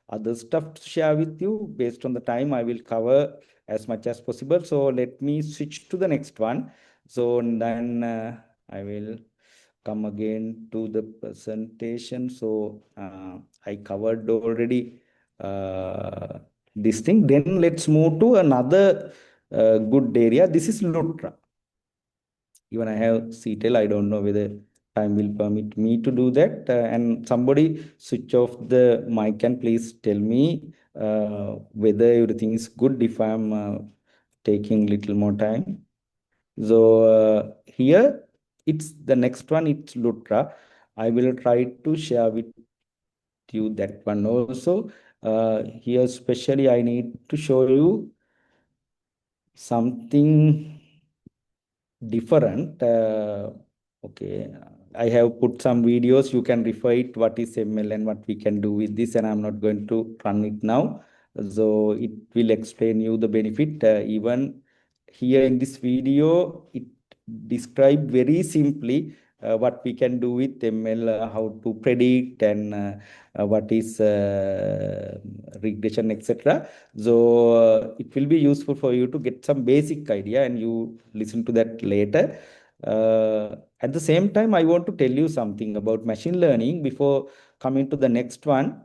other stuff to share with you. Based on the time, I will cover as much as possible. So let me switch to the next one. So then I will come again to the presentation. So I covered already this thing. Then let's move to another good area. This is Lutra. Even I have CTEL, I don't know whether time will permit me to do that. And somebody switch off the mic and please tell me whether everything is good if I'm taking little more time. So here, it's the next one, it's Lutra. I will try to share with you that one also. Here, especially, I need to show you something different. Okay, I have put some videos. You can refer it, what is ML and what we can do with this, and I'm not going to run it now. So it will explain you the benefit. Even here in this video, it described very simply what we can do with ML, how to predict, and what is regression, etc. So it will be useful for you to get some basic idea, and you listen to that later. At the same time, I want to tell you something about machine learning before coming to the next one.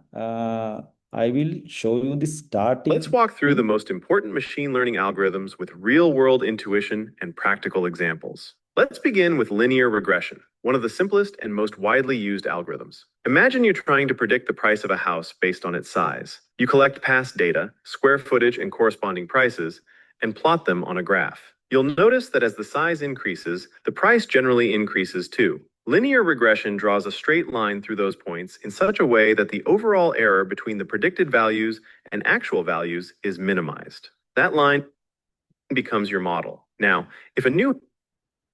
I will show you the starting. Let's walk through the most important machine learning algorithms with real-world intuition and practical examples. Let's begin with linear regression, one of the simplest and most widely used algorithms. Imagine you're trying to predict the price of a house based on its size. You collect past data, square footage and corresponding prices, and plot them on a graph. You'll notice that as the size increases, the price generally increases too. Linear regression draws a straight line through those points in such a way that the overall error between the predicted values and actual values is minimized. That line becomes your model. Now, if a new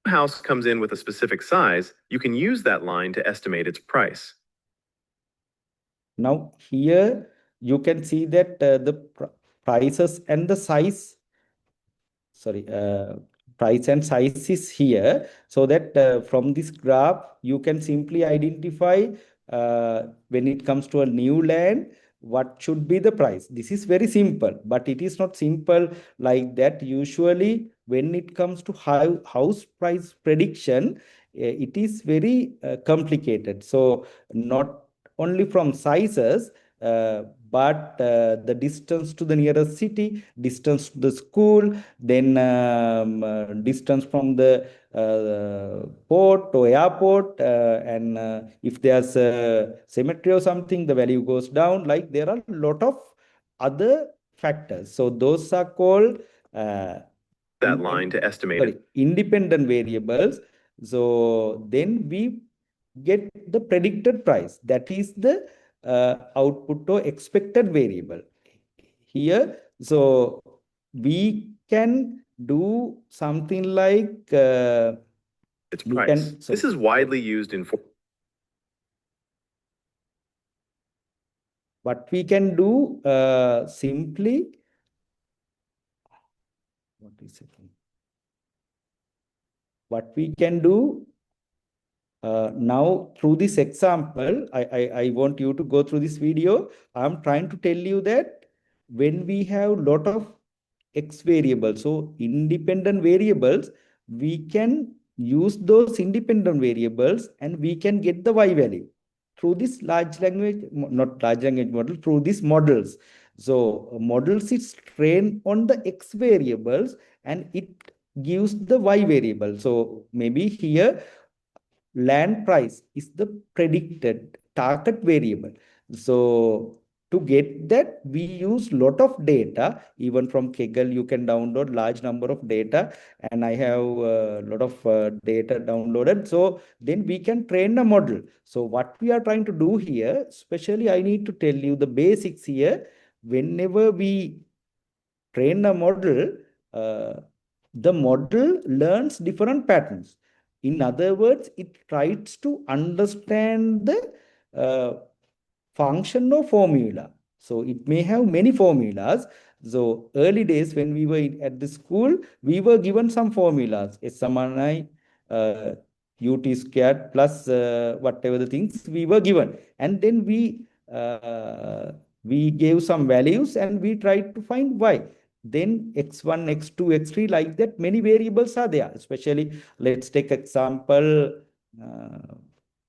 house comes in with a specific size, you can use that line to estimate its price. Now here you can see that the prices and the size, price and size is here, so that from this graph you can simply identify when it comes to a new land what should be the price. This is very simple, but it is not simple like that. Usually when it comes to house price prediction, it is very complicated. So not only from sizes, but the distance to the nearest city, distance to the school, then distance from the port or airport, and if there's a cemetery or something, the value goes down. Like there are a lot of other factors. So those are called that line to estimate independent variables. So then we get the predicted price. That is the output or expected variable here. So we can do something like its price. This is widely used in what we can do simply. What we can do now through this example, I want you to go through this video. I'm trying to tell you that when we have lot of X variables, so independent variables, we can use those independent variables and we can get the Y value through this large language, not large language model, through these models. So models is trained on the X variables and it gives the Y variable. So maybe here land price is the predicted target variable. So to get that, we use lot of data. Even from Kaggle, you can download large number of data, and I have a lot of data downloaded. So then we can train a model. So what we are trying to do here, especially I need to tell you the basics here. Whenever we train a model, the model learns different patterns. In other words, it tries to understand the function or formula. So it may have many formulas. So early days when we were at the school, we were given some formulas, SMNI, UT squared plus whatever the things we were given. And then we gave some values and we tried to find Y. Then x1, x2, x3, like that, many variables are there. Especially, let's take example,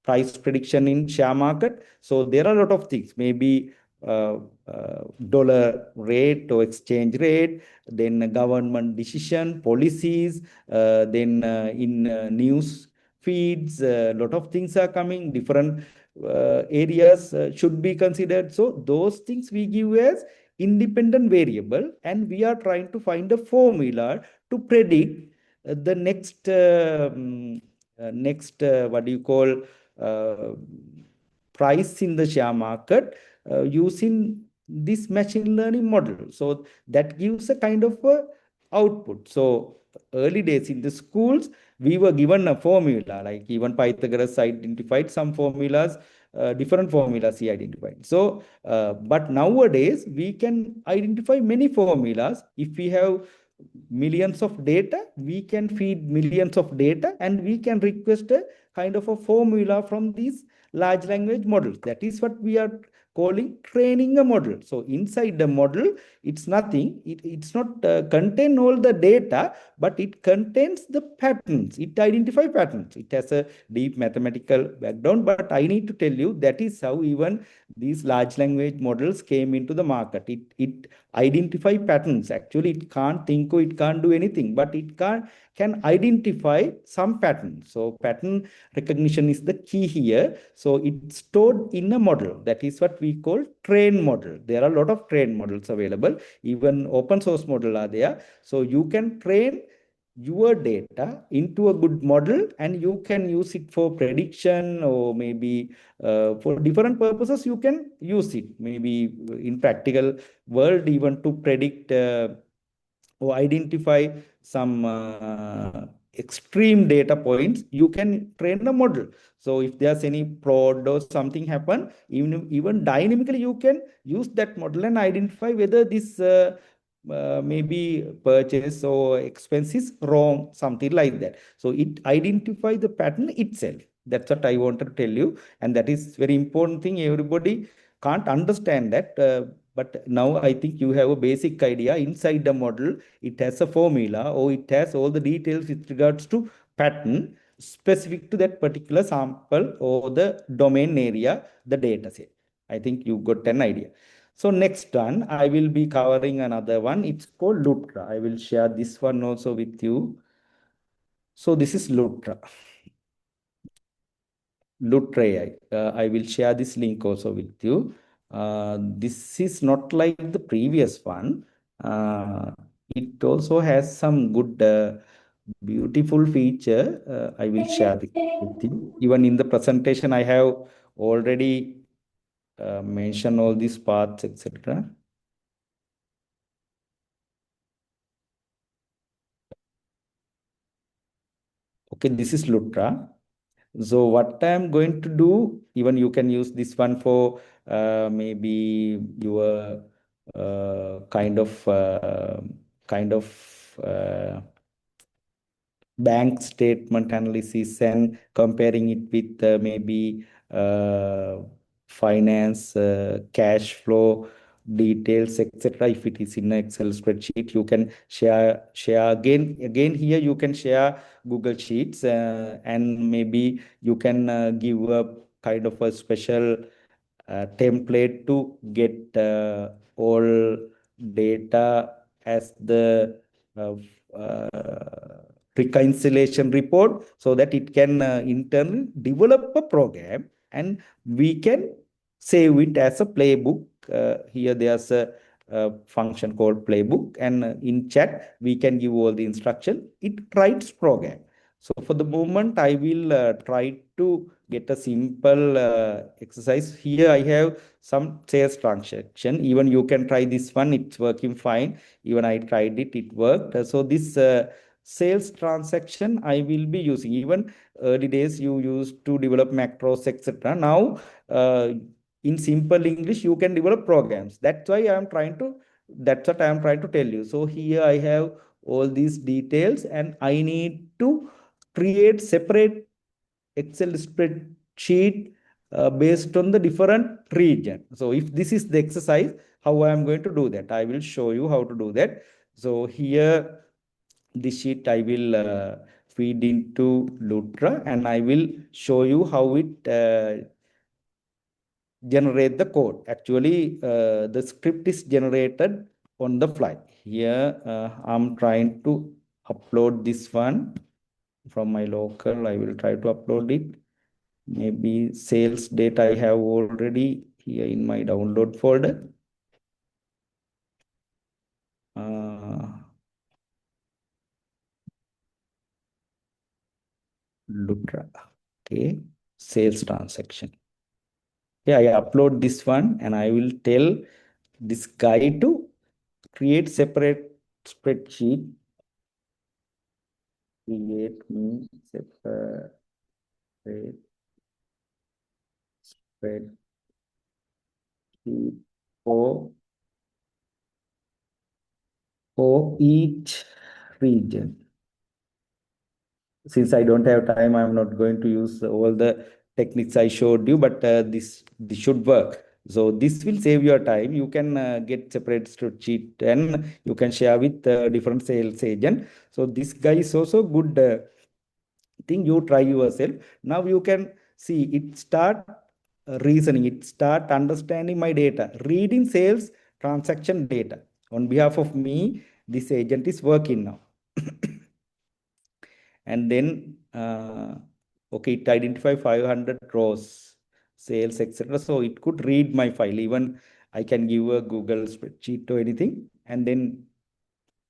price prediction in share market. So there are a lot of things, maybe dollar rate or exchange rate, then government decision, policies, then in news feeds, a lot of things are coming, different areas should be considered. So those things we give as independent variable, and we are trying to find a formula to predict the next what do you call price in the share market using this machine learning model. So that gives a kind of output. So early days in the schools, we were given a formula, like even Pythagoras identified some formulas, different formulas he identified. So, but nowadays we can identify many formulas. If we have millions of data, we can feed millions of data and we can request a kind of a formula from these large language models. That is what we are calling training a model. So inside the model, it's nothing. It's not contain all the data, but it contains the patterns. It identifies patterns. It has a deep mathematical background, but I need to tell you that is how even these large language models came into the market. It identify patterns. Actually, it can't think or it can't do anything, but it can identify some patterns. So pattern recognition is the key here. So it's stored in a model. That is what we call trained model. There are a lot of trained models available. Even open source model are there. So you can train your data into a good model and you can use it for prediction or maybe for different purposes. You can use it maybe in practical world even to predict or identify some extreme data points. You can train a model. So if there's any fraud or something happen, even dynamically you can use that model and identify whether this maybe purchase or expense is wrong, something like that. So it identifies the pattern itself. That's what I wanted to tell you, and that is very important thing. Everybody can't understand that, but now I think you have a basic idea. Inside the model, it has a formula or it has all the details with regards to pattern specific to that particular sample or the domain area, the data set. I think you got an idea. So next one, I will be covering another one. It's called Lutra. I will share this one also with you. So this is Lutra. Lutra AI. I will share this link also with you. This is not like the previous one. It also has some good, beautiful feature. I will share it with you. Even in the presentation, I have already mentioned all these parts, etc. Okay, this is Lutra. So what I'm going to do, even you can use this one for maybe your kind of bank statement analysis and comparing it with maybe finance, cash flow details, etc. If it is in an Excel spreadsheet, you can share again here you can share Google Sheets, and maybe you can give a kind of a special template to get all data as the uh, uh, reconciliation report, so that it can internally develop a program and we can save it as a playbook. Here there's a function called playbook, and in chat we can give all the instruction. It writes program. So for the moment, I will try to get a simple exercise. Here I have some sales transaction. Even you can try this one. It's working fine. Even I tried it. It worked. So this sales transaction I will be using. Even early days you used to develop macros, etc. Now in simple English you can develop programs. That's why I am trying to. That's what I am trying to tell you. So here I have all these details, and I need to create separate Excel spreadsheet based on the different region. So if this is the exercise, how I am going to do that? I will show you how to do that. So here, this sheet I will feed into Lutra, and I will show you how it generate the code. Actually, the script is generated on the fly. Here, I'm trying to upload this one from my local. I will try to upload it. Maybe sales data I have already here in my download folder. Lutra. Okay, sales transaction. Yeah, I upload this one, and I will tell this guy to create separate spreadsheet. Create me separate spreadsheet for each region. since I don't have time, I'm not going to use all the techniques I showed you, but this should work. So this will save your time. You can get separate spreadsheet and you can share with different sales agent. So this guy is also good thing. You try yourself. Now you can see it start reasoning. It start understanding my data, reading sales transaction data on behalf of me. This agent is working now. And then okay, it identify 500 rows, sales, etc. So it could read my file. Even I can give a Google spreadsheet or anything, and then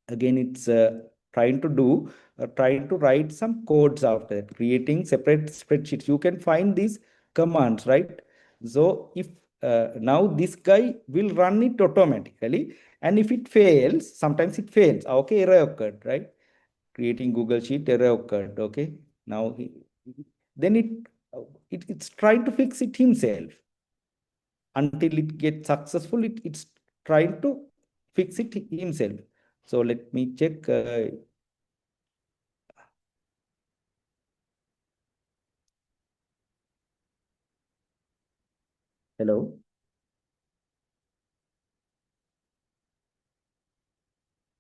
again it's trying to write some codes after that, creating separate spreadsheets. You can find these commands, right? So if now this guy will run it automatically, and if it fails, sometimes it fails. Okay, error occurred, right? Creating Google Sheet, error occurred. Okay, now then it's trying to fix it himself until it gets successful. It's trying to fix it himself. So let me check. Hello.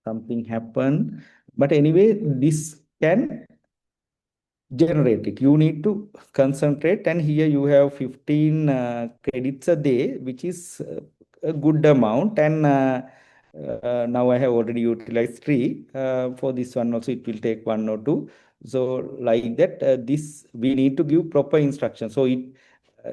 Something happened, but anyway, this can generate it. You need to concentrate, and here you have 15 credits a day, which is a good amount. And now I have already utilized 3. For this one also, it will take 1 or 2. So like that, this we need to give proper instruction. So it uh,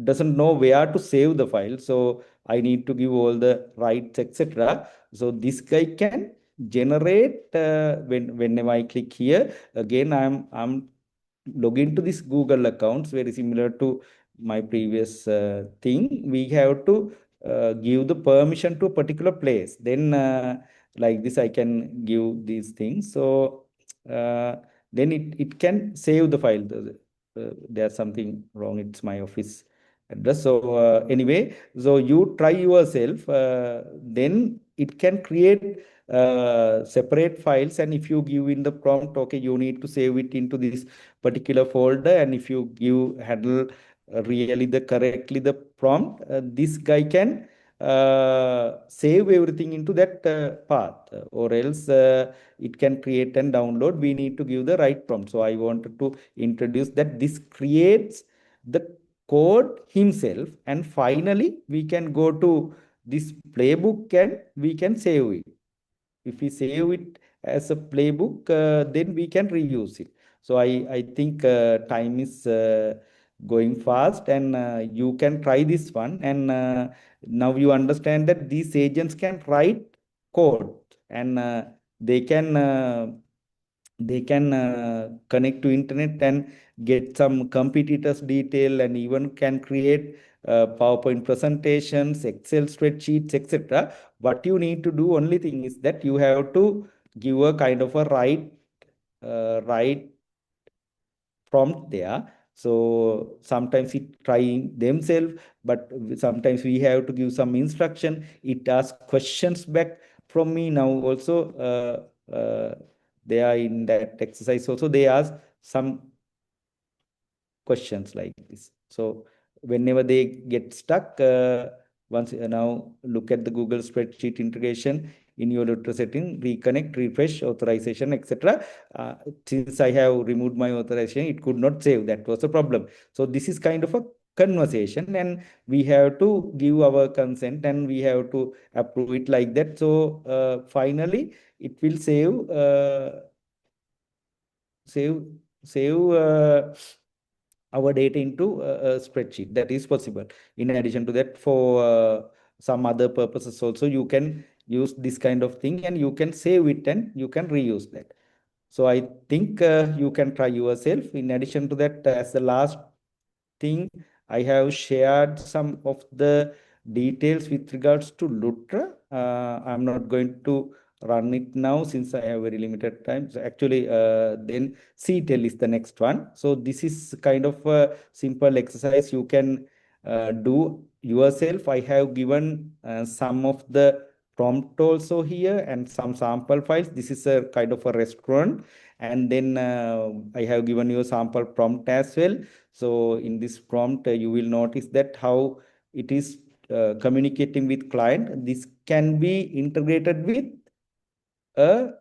doesn't know where to save the file. So I need to give all the rights, etc. So this guy can generate whenever I click here. Again, I'm log into this Google accounts, very similar to my previous thing. We have to give the permission to a particular place. Then like this, I can give these things. So then it can save the file. There's something wrong. It's my office address. So anyway, so you try yourself. Then it can create separate files, and if you give in the prompt, okay, you need to save it into this particular folder, and if you give handle really the correctly the prompt, this guy can save everything into that path, or else it can create and download. We need to give the right prompt. So I wanted to introduce that this creates the code himself, and finally we can go to this playbook and we can save it. If we save it as a playbook, then we can reuse it. So I think time is going fast, and you can try this one. And now you understand that these agents can write code, and they can uh, they can connect to internet and get some competitors detail, and even can create PowerPoint presentations, Excel spreadsheets, etc. What you need to do, only thing is that you have to give a kind of a right prompt there. So sometimes it trying themselves, but sometimes we have to give some instruction. It asks questions back from me. Now also they are in that exercise also, they ask some questions like this. So whenever they get stuck, once now look at the Google spreadsheet integration in your literature setting, reconnect, refresh, authorization, etc. Since I have removed my authorization, it could not save. That was a problem. So this is kind of a conversation, and we have to give our consent, and we have to approve it like that. So finally it will save our data into a spreadsheet. That is possible. In addition to that, for some other purposes also, you can use this kind of thing, and you can save it and you can reuse that. So I think you can try yourself. In addition to that, as the last thing, I have shared some of the details with regards to Lutra. I'm not going to run it now since I have very limited time. So actually, then CTEL is the next one. So this is kind of a simple exercise you can do yourself. I have given some of the prompt also here and some sample files. This is a kind of a restaurant. And then I have given you a sample prompt as well. So in this prompt, you will notice that how it is communicating with client. This can be integrated with a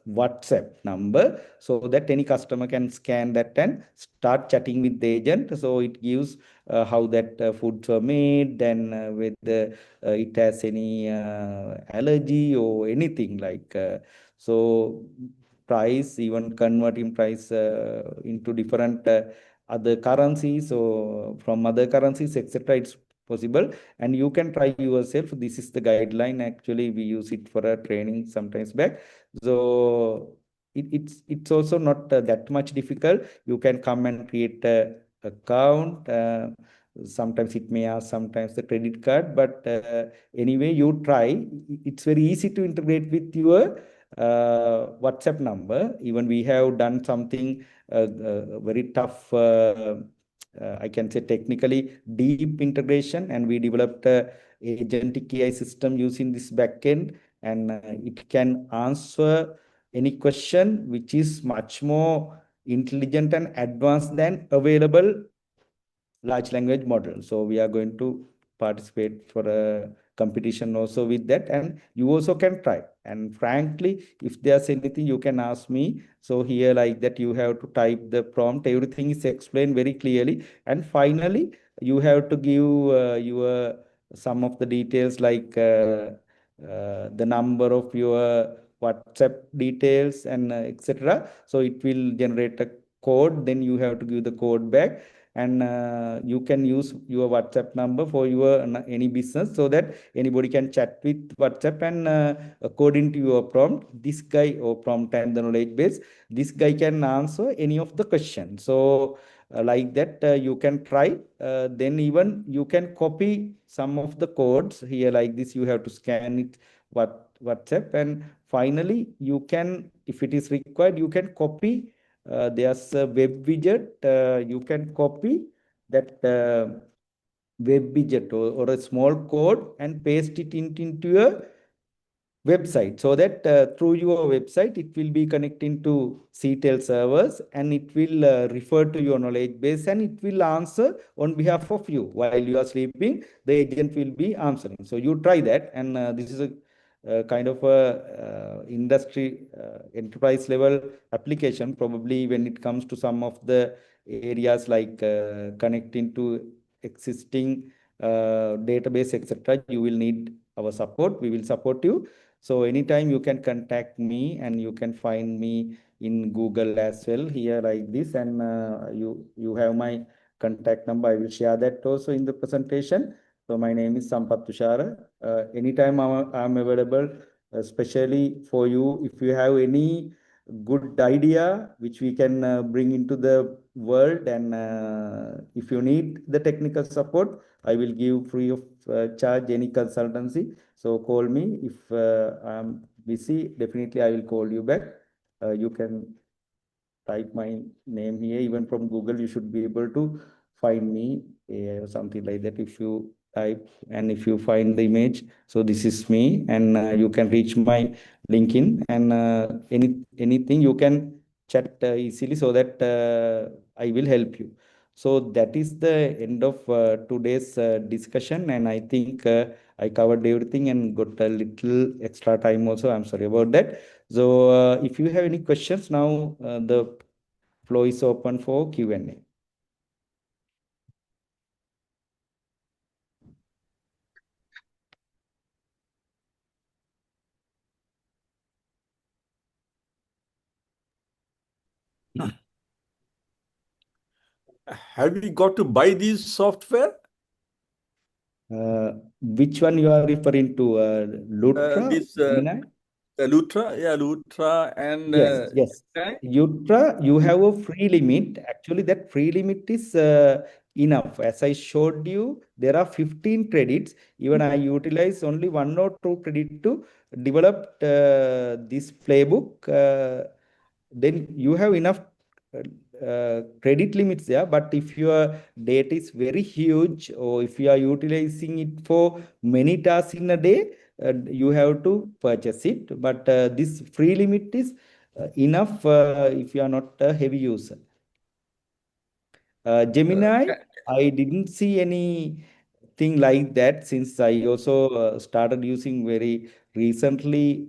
WhatsApp number so that any customer can scan that and start chatting with the agent. So it gives how that foods were made, then whether it has any allergy or anything like. So price, even converting price into different other currencies or from other currencies, etc. It's possible, and you can try yourself. This is the guideline. Actually, we use it for a training sometimes back. So it's also not that much difficult. You can come and create a account. Sometimes it may ask sometimes the credit card, but anyway, you try. It's very easy to integrate with your WhatsApp number. Even we have done something very tough. I can say technically deep integration, and we developed a agentic AI system using this backend, and it can answer any question which is much more intelligent and advanced than available large language model. So we are going to participate for a competition also with that, and you also can try. And frankly, if there's anything you can ask me. So here like that, you have to type the prompt. Everything is explained very clearly. And finally, you have to give your some of the details like the number of your WhatsApp details and etc. So it will generate a code. Then you have to give the code back, and you can use your WhatsApp number for your any business so that anybody can chat with WhatsApp. And according to your prompt, this guy or prompt and the knowledge base, this guy can answer any of the questions. So like that, you can try. Then even you can copy some of the codes here like this. You have to scan it WhatsApp, and finally you can, if it is required, you can copy. There's a web widget. You can copy that web widget or a small code and paste it into your website, so that through your website it will be connecting to CTEL servers, and it will refer to your knowledge base, and it will answer on behalf of you while you are sleeping. The agent will be answering. So you try that, and this is a kind of a industry enterprise level application. Probably when it comes to some of the areas like connecting to existing database, etc., you will need our support. We will support you. So anytime you can contact me, and you can find me in Google as well here like this. And you have my contact number. I will share that also in the presentation. So my name is Sampath Tushara. Anytime I'm available, especially for you. If you have any good idea which we can bring into the world, and if you need the technical support, I will give free of charge any consultancy. So call me. If I'm busy, definitely I will call you back. You can type my name here. Even from Google, you should be able to find me, something like that. If you type and if you find the image, so this is me, and you can reach my LinkedIn, and anything you can chat easily, so that I will help you. So that is the end of today's discussion, and I think I covered everything and got a little extra time also. I'm sorry about that. So if you have any questions now, the floor is open for Q&A. Have we got to buy these software? Which one you are referring to? Lutra? This Gemini? Lutra, yeah, Lutra and Yes, yes. Gemini? Lutra, you have a free limit. Actually, that free limit is enough. As I showed you, there are 15 credits. Even I utilize only 1 or 2 credit to develop this playbook. Then you have enough credit limits there, but if your data is very huge or if you are utilizing it for many tasks in a day, you have to purchase it. But this free limit is enough if you are not a heavy user. Gemini, I didn't see anything like that since I also started using very recently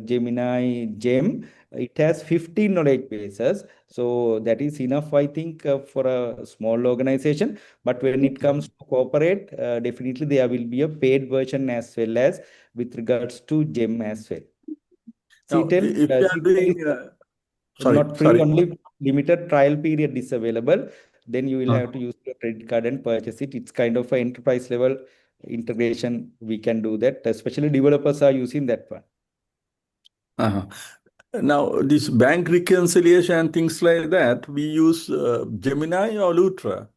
Gemini Gem. It has 15 knowledge bases, so that is enough, I think, for a small organization. But when it comes to corporate, definitely there will be a paid version as well as with regards to Gem as well. Now, if you are CTEL is doing, not free, sorry. only limited trial period is available. Then you will have to use your credit card and purchase it. It's kind of an enterprise level integration. We can do that. Especially developers are using that one. Uh-huh. Now, this bank reconciliation and things like that, we use Gemini or Lutra.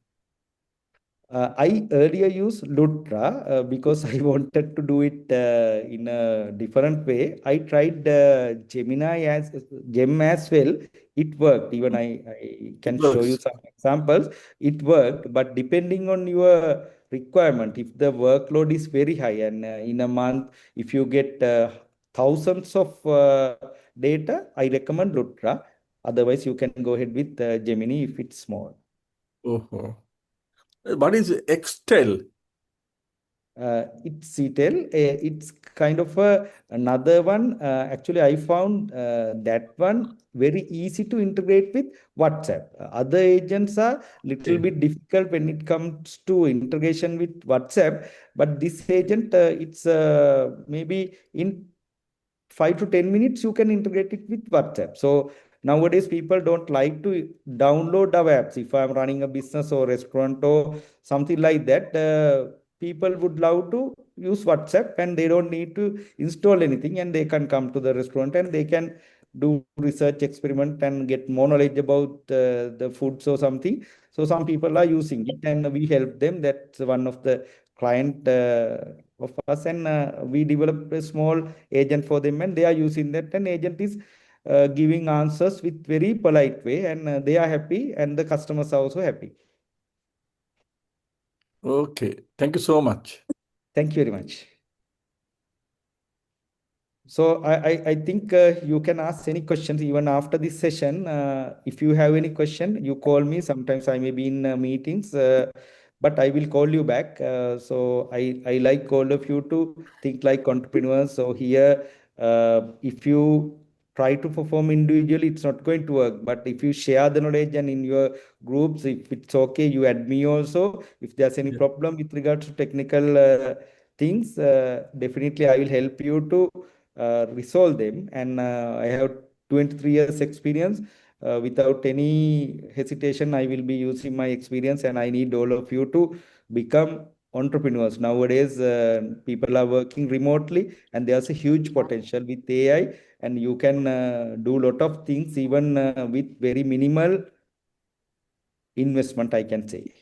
I earlier used Lutra because I wanted to do it in a different way. I tried Gemini as Gem as well. It worked. Even I can show you Works. some examples. It worked, but depending on your requirement, if the workload is very high and in a month, if you get thousands of data, I recommend Lutra. Otherwise, you can go ahead with Gemini if it's small. Oh. What is Excel? It's CTEL. It's kind of another one. Actually, I found that one very easy to integrate with WhatsApp. Other agents are little bit difficult when it comes to integration with WhatsApp. But this agent, it's maybe in 5 to 10 minutes you can integrate it with WhatsApp. So nowadays people don't like to download our apps. If I'm running a business or restaurant or something like that, people would love to use WhatsApp and they don't need to install anything and they can come to the restaurant and they can do research experiment and get more knowledge about the foods or something. So some people are using it and we help them. That's one of the client of us, and we developed a small agent for them and they are using that, and agent is giving answers with very polite way, and they are happy and the customers are also happy. Okay. Thank you so much. Thank you very much. So I think you can ask any questions even after this session. If you have any question, you call me. Sometimes I may be in meetings, but I will call you back. So I like all of you to think like entrepreneurs. So here, if you try to perform individually, it's not going to work. But if you share the knowledge and in your groups, if it's okay, you add me also. If there's any problem with regards to technical things, definitely I will help you to resolve them. And I have 23 years experience. Without any hesitation, I will be using my experience, and I need all of you to become entrepreneurs. Nowadays, people are working remotely, and there's a huge potential with AI, and you can do a lot of things even with very minimal investment, I can say.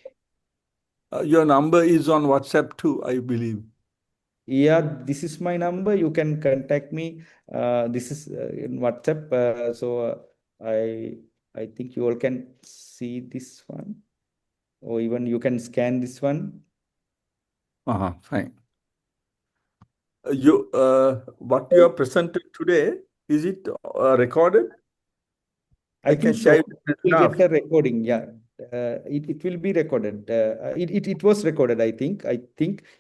Your number is on WhatsApp too, I believe. Yeah, this is my number. You can contact me. This is in WhatsApp. I think you all can see this one, or even you can scan this one. Fine. What you are presented today, is it recorded? I can think so. share it It will get a recording. Yeah, it will be recorded. It was recorded. I think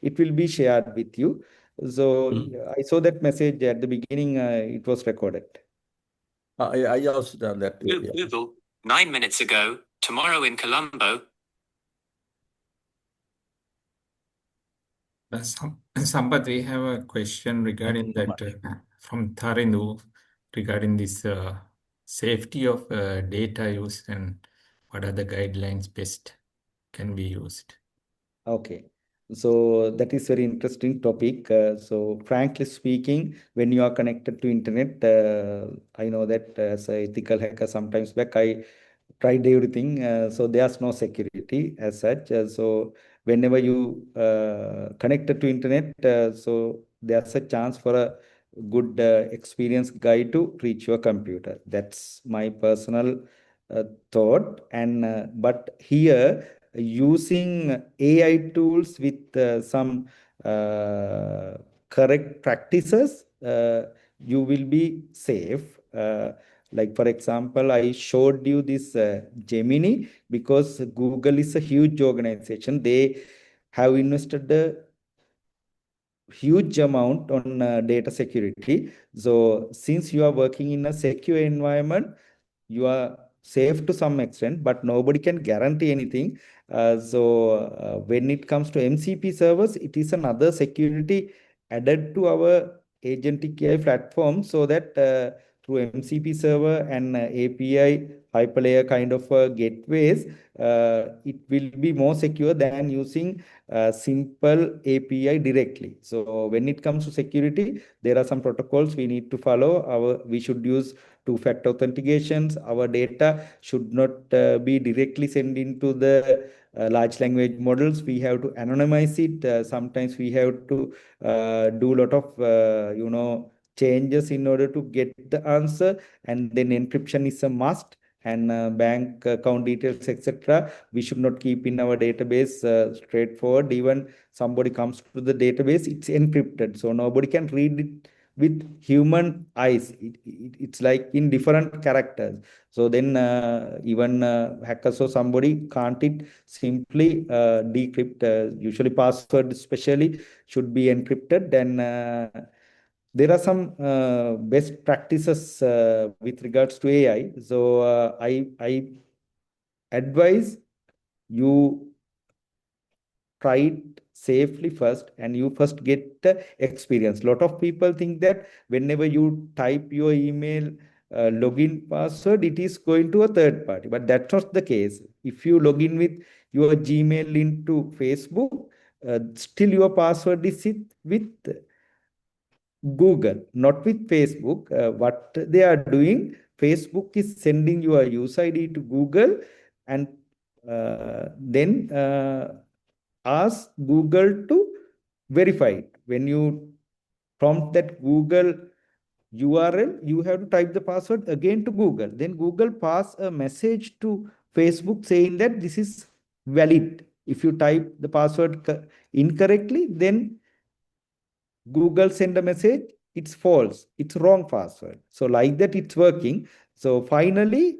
it will be shared with you. So I saw that message at the beginning. It was recorded. I also done that. Google, 9 minutes ago, tomorrow in Colombo. Sampath, we have a question regarding that from Tarindu regarding this safety of data use and what are the guidelines best can be used. Okay, so that is very interesting topic. So frankly speaking, when you are connected to internet, I know that as a ethical hacker, sometimes back I tried everything. So there's no security as such. So whenever you connected to internet, so there's a chance for a good experienced guy to reach your computer. That's my personal thought. And but here, using AI tools with some correct practices, you will be safe. Like for example, I showed you this Gemini because Google is a huge organization. They have invested a huge amount on data security. So since you are working in a secure environment, you are safe to some extent, but nobody can guarantee anything. So when it comes to MCP servers, it is another security added to our agentic AI platform, so that through MCP server and API hyperlayer kind of gateways, it will be more secure than using simple API directly. So when it comes to security, there are some protocols we need to follow. We should use two-factor authentications. Our data should not be directly sent into the large language models. We have to anonymize it. Sometimes we have to do a lot of changes in order to get the answer, and then encryption is a must. And bank account details, etc., we should not keep in our database straightforward. Even somebody comes to the database, it's encrypted, so nobody can read it with human eyes. It's like in different characters. So then even hackers or somebody can't it simply decrypt. Usually password especially should be encrypted. Then there are some best practices with regards to AI. So I advise you try it safely first, and you first get the experience. A lot of people think that whenever you type your email login password, it is going to a third party, but that's not the case. If you log in with your Gmail into Facebook, still your password is with Google, not with Facebook. What they are doing, Facebook is sending your user ID to Google, and then ask Google to verify it. When you prompt that Google URL, you have to type the password again to Google. Then Google pass a message to Facebook saying that this is valid. If you type the password incorrectly, then Google send a message, it's false, it's wrong password. So like that, it's working. So finally,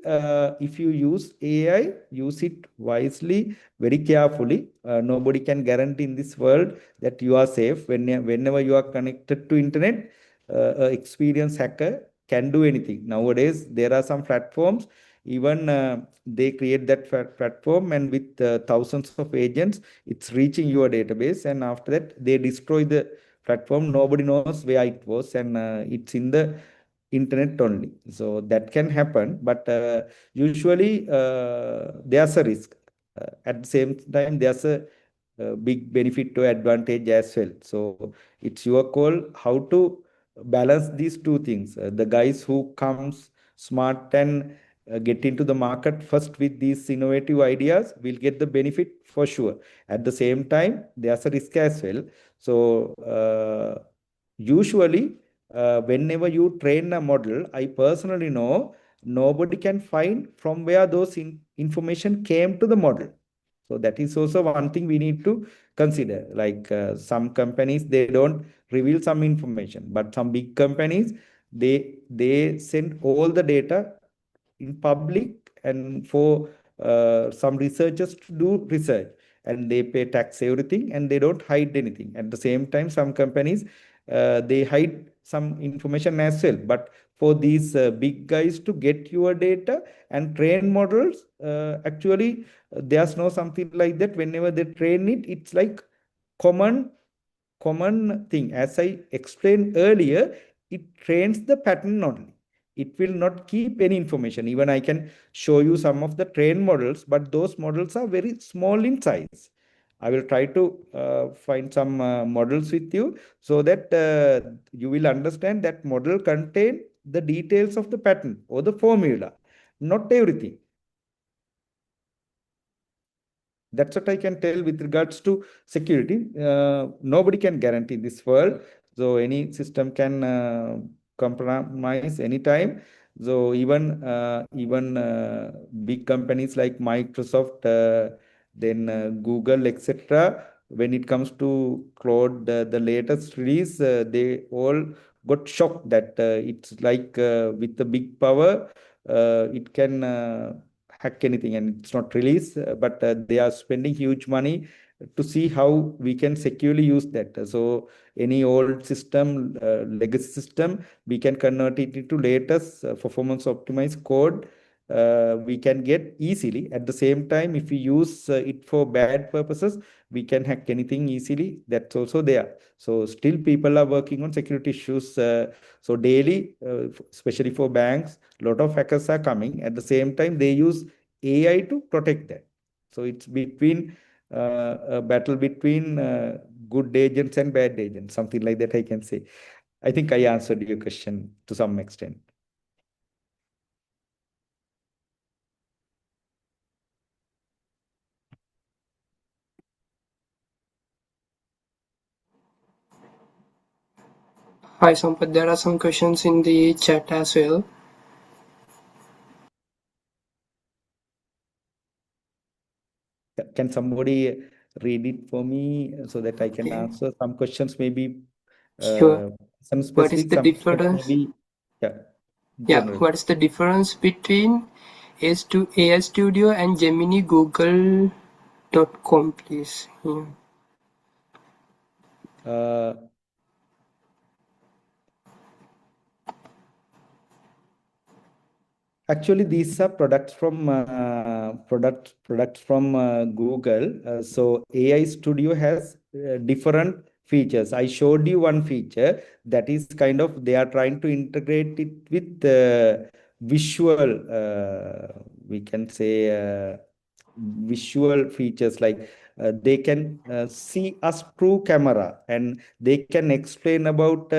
if you use AI, use it wisely, very carefully. Nobody can guarantee in this world that you are safe. Whenever you are connected to internet, experienced hacker can do anything. Nowadays, there are some platforms, even they create that platform, and with thousands of agents, it's reaching your database. And after that, they destroy the platform. Nobody knows where it was, and it's in the internet only. So that can happen, but usually there's a risk. At the same time, there's a big benefit to advantage as well. So it's your call how to balance these two things. The guys who comes smart and get into the market first with these innovative ideas will get the benefit for sure. At the same time, there's a risk as well. So usually, whenever you train a model, I personally know nobody can find from where those information came to the model. So that is also one thing we need to consider. Like some companies, they don't reveal some information, but some big companies, they send all the data in public, and for some researchers to do research, and they pay tax everything, and they don't hide anything. At the same time, some companies, they hide some information as well. But for these big guys to get your data and train models, actually there's no something like that. Whenever they train it, it's like common thing. As I explained earlier, it trains the pattern only. It will not keep any information. Even I can show you some of the trained models, but those models are very small in size. I will try to find some models with you, so that you will understand that model contain the details of the pattern or the formula, not everything. That's what I can tell with regards to security. Nobody can guarantee this world. So any system can compromise anytime. So even big companies like Microsoft, then Google, etc. When it comes to Claude, the latest release, they all got shocked that it's like with the big power, it can hack anything, and it's not released. But they are spending huge money to see how we can securely use that. So any old system, legacy system, we can convert it into latest performance optimized code. We can get easily. At the same time, if we use it for bad purposes, we can hack anything easily. That's also there. So still people are working on security issues. So daily, especially for banks, a lot of hackers are coming. At the same time, they use AI to protect that. So it's between a battle between good agents and bad agents, something like that I can say. I think I answered your question to some extent. Hi Sampath, there are some questions in the chat as well. Can somebody read it for me so that I can Okay. answer? Some questions may be Sure. some What is specific, the some questions may difference? be Yeah, general. what is the difference between AI Studio and Gemini Google.com, please? Yeah. Actually, these are products from products from Google. So AI Studio has different features. I showed you one feature that is kind of they are trying to integrate it with visual. We can say visual features like they can see us through camera, and they can explain about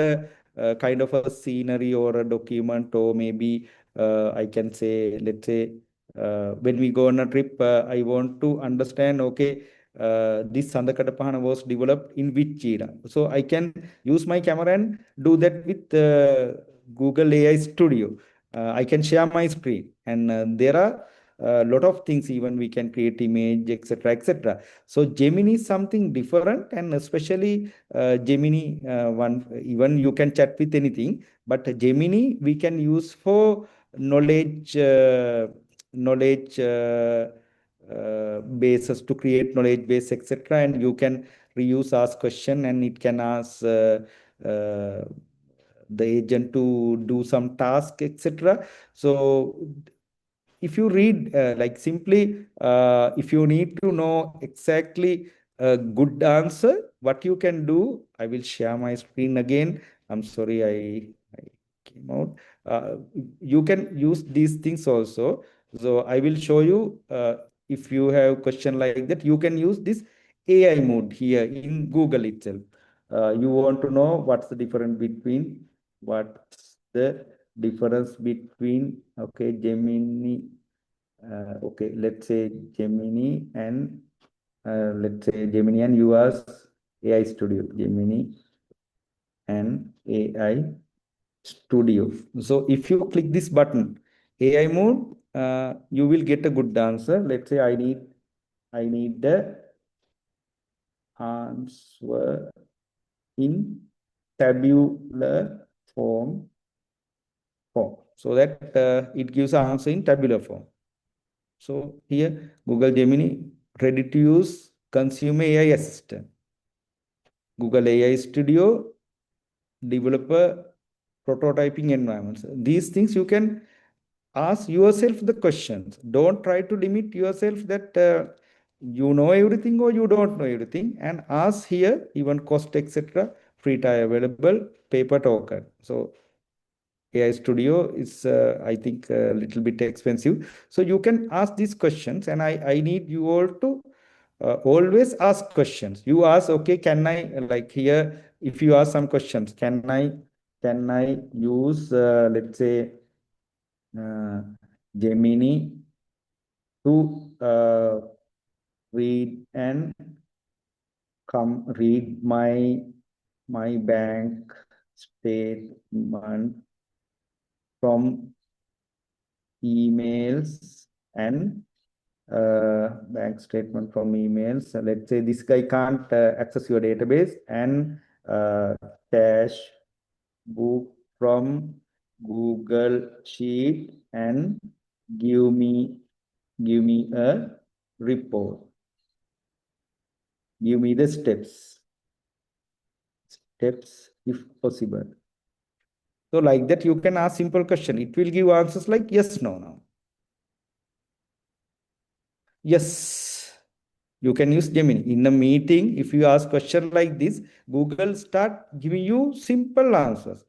kind of a scenery or a document, or maybe I can say, let's say, when we go on a trip, I want to understand, okay, this Sandakadapahana was developed in which era. So I can use my camera and do that with Google AI Studio. I can share my screen, and there are a lot of things. Even we can create image, etc., etc. So Gemini is something different, and especially Gemini one. Even you can chat with anything, but Gemini we can use for knowledge bases, to create knowledge base, etc. And you can reuse, ask question, and it can ask the agent to do some task, etc. So if you read like simply, if you need to know exactly a good answer, what you can do, I will share my screen again. I'm sorry, I came out. You can use these things also. So I will show you. If you have question like that, you can use this AI mode here in Google itself. You want to know what's the difference between okay, Gemini, okay, let's say Gemini and let's say Gemini and US AI Studio, Gemini and AI Studio. So if you click this button, AI mode, you will get a good answer. Let's say I need the answer in tabular form, so that it gives an answer in tabular form. So here, Google Gemini, ready to use consumer AI assistant. Google AI Studio, developer prototyping environments. These things you can ask yourself the questions. Don't try to limit yourself that you know everything or you don't know everything, and ask here even cost, etc. Free time available, paper token. So AI Studio is, I think, a little bit expensive. So you can ask these questions, and I need you all to always ask questions. You ask, okay, can I, like here, if you ask some questions, can I use, let's say, uh, Gemini to read and come read my bank statement from emails and bank statement from emails. Let's say this guy can't access your database, and cash book from Google Sheet and give me a report. Give me the steps if possible. So like that, you can ask simple question. It will give answers like yes, no, no. Yes, you can use Gemini. In a meeting, if you ask question like this, Google start giving you simple answers.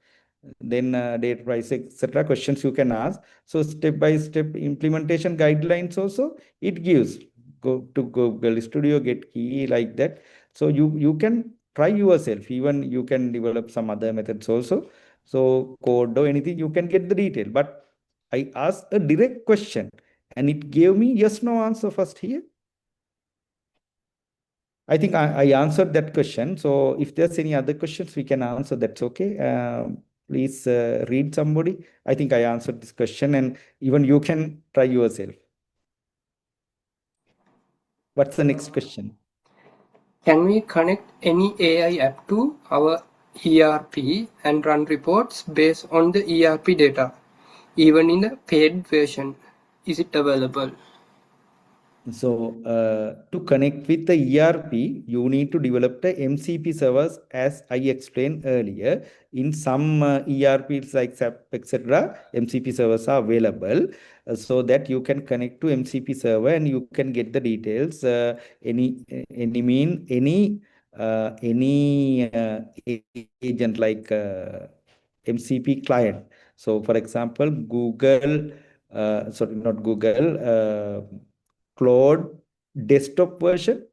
Then date, price, etc. questions you can ask. So step-by-step implementation guidelines also it gives. Go to Google Studio, get key like that. So you can try yourself. Even you can develop some other methods also. So code or anything, you can get the detail. But I asked a direct question and it gave me yes, no answer first here. I think I answered that question. So if there's any other questions, we can answer. That's okay. Please read somebody. I think I answered this question, and even you can try yourself. What's the next question? Can we connect any AI app to our ERP and run reports based on the ERP data, even in the paid version? Is it available? So to connect with the ERP, you need to develop the MCP servers, as I explained earlier. In some ERPs like SAP, etc., MCP servers are available, so that you can connect to MCP server and you can get the details. Any agent like MCP client. So, for example, Google. Sorry, not Google. Cloud desktop version,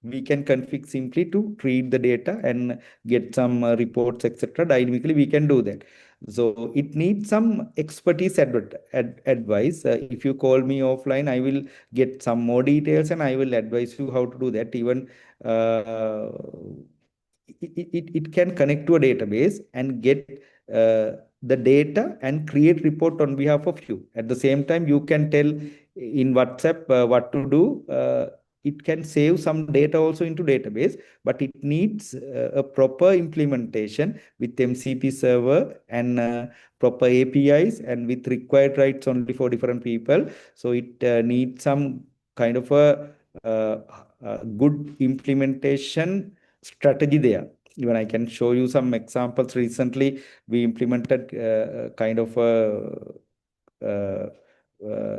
we can config simply to read the data and get some reports, etc. Dynamically, we can do that. So it needs some expertise advice. If you call me offline, I will get some more details and I will advise you how to do that. Even it can connect to a database and get the data and create report on behalf of you. At the same time, you can tell in WhatsApp what to do. It can save some data also into database, but it needs a proper implementation with MCP server and proper APIs and with required rights only for different people. So it needs some kind of a good implementation strategy there. Even I can show you some examples. Recently, we implemented kind of a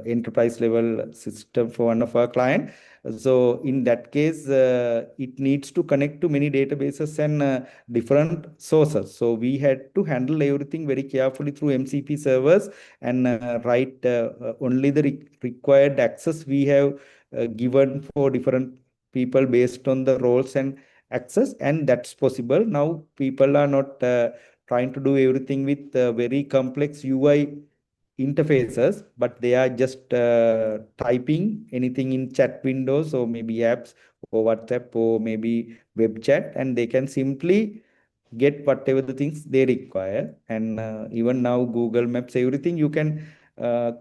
enterprise level system for one of our client. So in that case, it needs to connect to many databases and different sources. So we had to handle everything very carefully through MCP servers and write only the required access we have given for different people based on the roles and access, and that's possible. Now people are not trying to do everything with very complex UI interfaces, but they are just typing anything in chat windows or maybe apps or WhatsApp or maybe web chat, and they can simply get whatever the things they require. And even now Google Maps, everything you can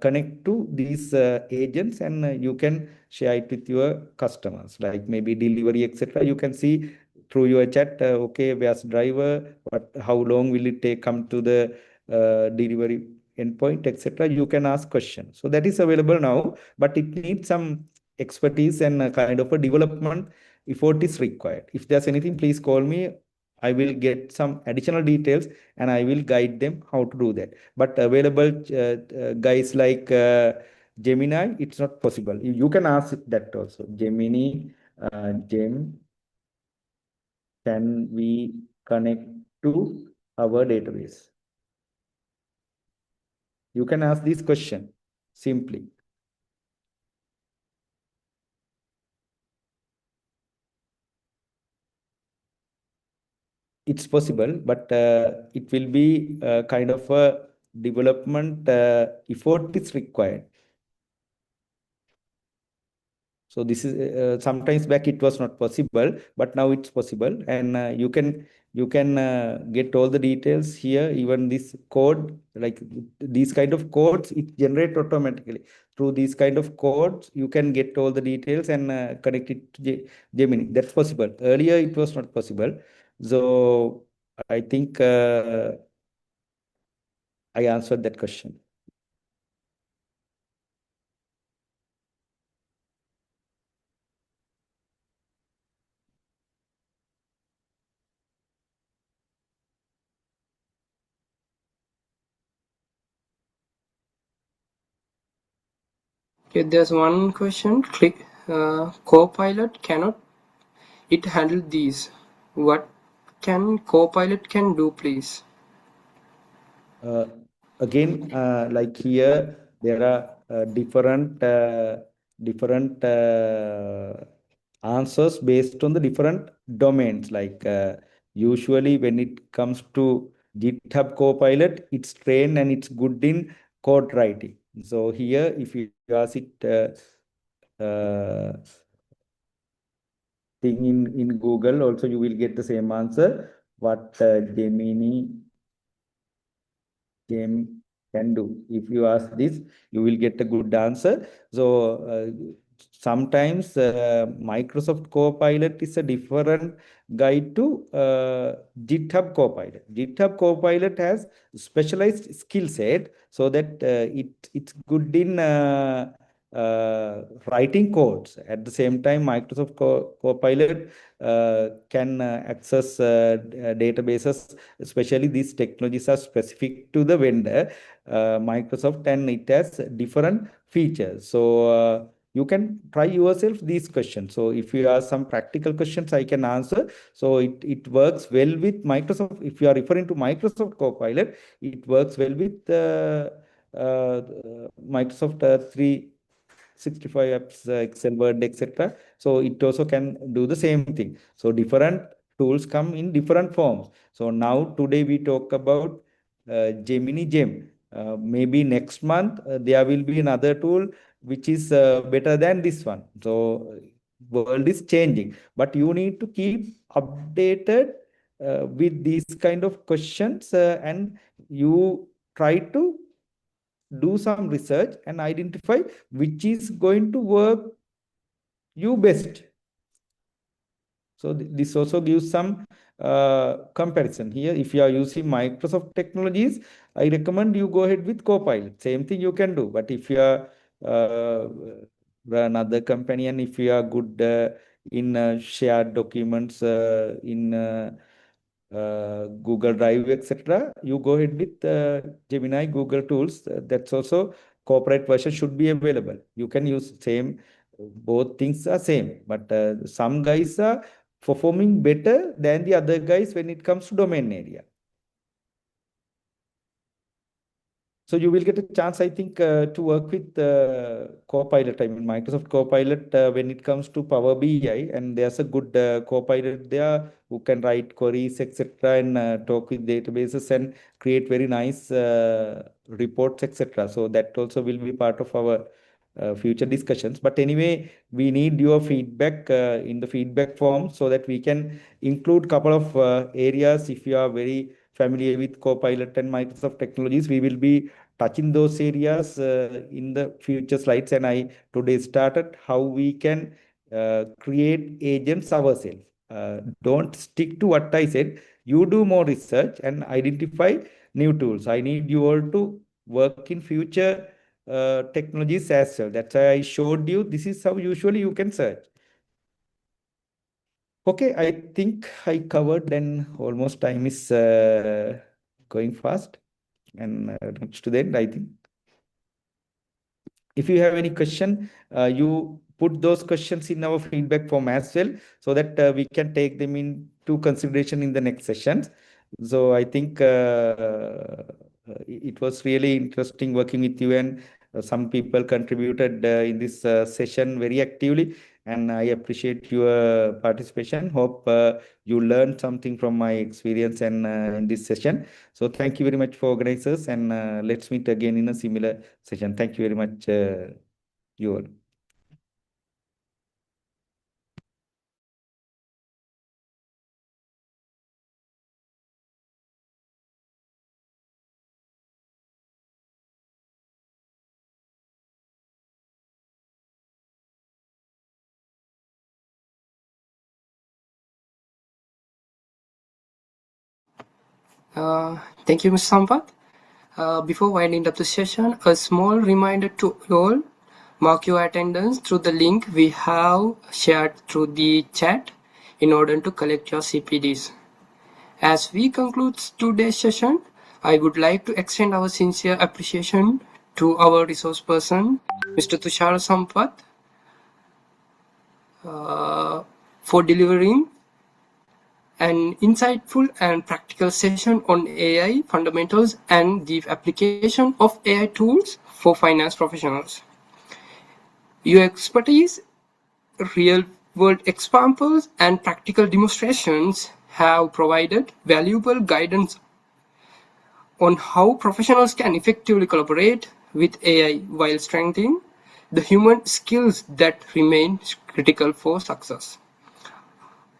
connect to these agents, and you can share it with your customers, like maybe delivery, etc. You can see through your chat, okay, where's driver, how long will it take come to the delivery endpoint, etc. You can ask questions. So that is available now, but it needs some expertise and a kind of a development effort is required. If there's anything, please call me. I will get some additional details and I will guide them how to do that. But available guys like Gemini, it's not possible. You can ask that also. Gemini, Gem, can we connect to our database? You can ask this question simply. It's possible, but it will be kind of a development effort is required. So this is sometimes back it was not possible, but now it's possible, and you can get all the details here. Even this code, like these kind of codes, it generate automatically. Through these kind of codes, you can get all the details and connect it to Gemini. That's possible. Earlier, it was not possible. So I think I answered that question. Okay, there's one question. Click Copilot cannot it handle these? What can Copilot can do, please? Uh, Again, like here, there are different answers based on the different domains. Like usually, when it comes to GitHub Copilot, it's trained and it's good in code writing. So here, if you ask it thing in Google, also you will get the same answer. What Gemini can do. If you ask this, you will get a good answer. So sometimes Microsoft Copilot is a different guide to GitHub Copilot. GitHub Copilot has specialized skill set so that it's good in writing codes. At the same time, Microsoft Copilot can access databases, especially these technologies are specific to the vendor, Microsoft, and it has different features. So you can try yourself these questions. So if you ask some practical questions, I can answer. So it works well with Microsoft. If you are referring to Microsoft Copilot, it works well with Microsoft 365 apps, Excel, Word, etc. So it also can do the same thing. So different tools come in different forms. So now today we talk about Gemini Gem. Maybe next month there will be another tool which is better than this one. So world is changing, but you need to keep updated with these kind of questions, and you try to do some research and identify which is going to work you best. So this also gives some comparison here. If you are using Microsoft technologies, I recommend you go ahead with Copilot. Same thing you can do. But if you are another company, and if you are good in shared documents in Google Drive, etc., you go ahead with Gemini, Google Tools. That's also corporate version should be available. You can use same. Both things are same, but some guys are performing better than the other guys when it comes to domain area. So you will get a chance, I think, to work with Copilot. I mean, Microsoft Copilot when it comes to Power BI, and there's a good Copilot there who can write queries, etc., and talk with databases and create very nice reports, etc. So that also will be part of our future discussions. But anyway, we need your feedback in the feedback form so that we can include couple of areas. If you are very familiar with Copilot and Microsoft technologies, we will be touching those areas in the future slides. And I today started how we can create agents ourselves. Don't stick to what I said. You do more research and identify new tools. I need you all to work in future technologies as well. That's why I showed you. This is how usually you can search. Okay, I think I covered, and almost time is going fast and reached to the end, I think. If you have any question, you put those questions in our feedback form as well, so that we can take them into consideration in the next sessions. So I think it was really interesting working with you, and some people contributed in this session very actively, and I appreciate your participation. Hope you learned something from my experience and in this session. So thank you very much for organizers, and let's meet again in a similar session. Thank you very much, you all. Thank you, Ms. Sampath. Before winding up the session, a small reminder to you all, mark your attendance through the link we have shared through the chat in order to collect your CPDs. As we conclude today's session, I would like to extend our sincere appreciation to our resource person, Mr. Tushar Sampath, for delivering an insightful and practical session on AI fundamentals and the application of AI tools for finance professionals. Your expertise, real-world examples, and practical demonstrations have provided valuable guidance on how professionals can effectively collaborate with AI while strengthening the human skills that remain critical for success.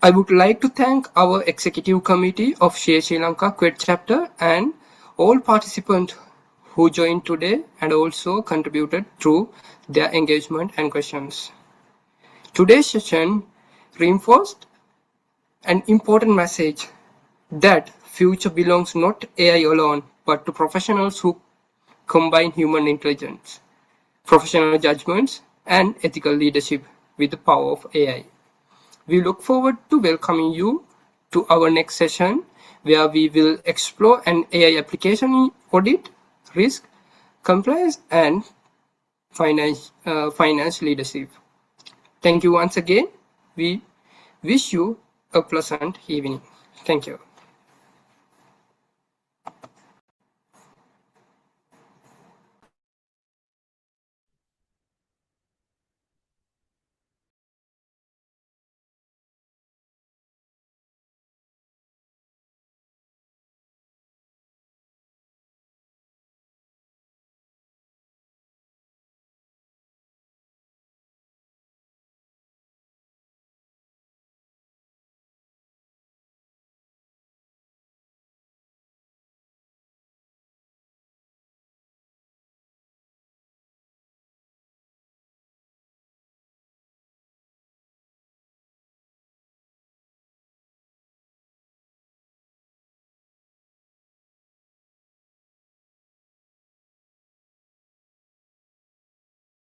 I would like to thank our executive committee of Share Sri Lanka Kuwait chapter and all participants who joined today and also contributed through their engagement and questions. Today's session reinforced an important message that future belongs not to AI alone, but to professionals who combine human intelligence, professional judgments, and ethical leadership with the power of AI. We look forward to welcoming you to our next session, where we will explore an AI application in audit, risk, compliance, and finance leadership. Thank you once again. We wish you a pleasant evening. Thank you.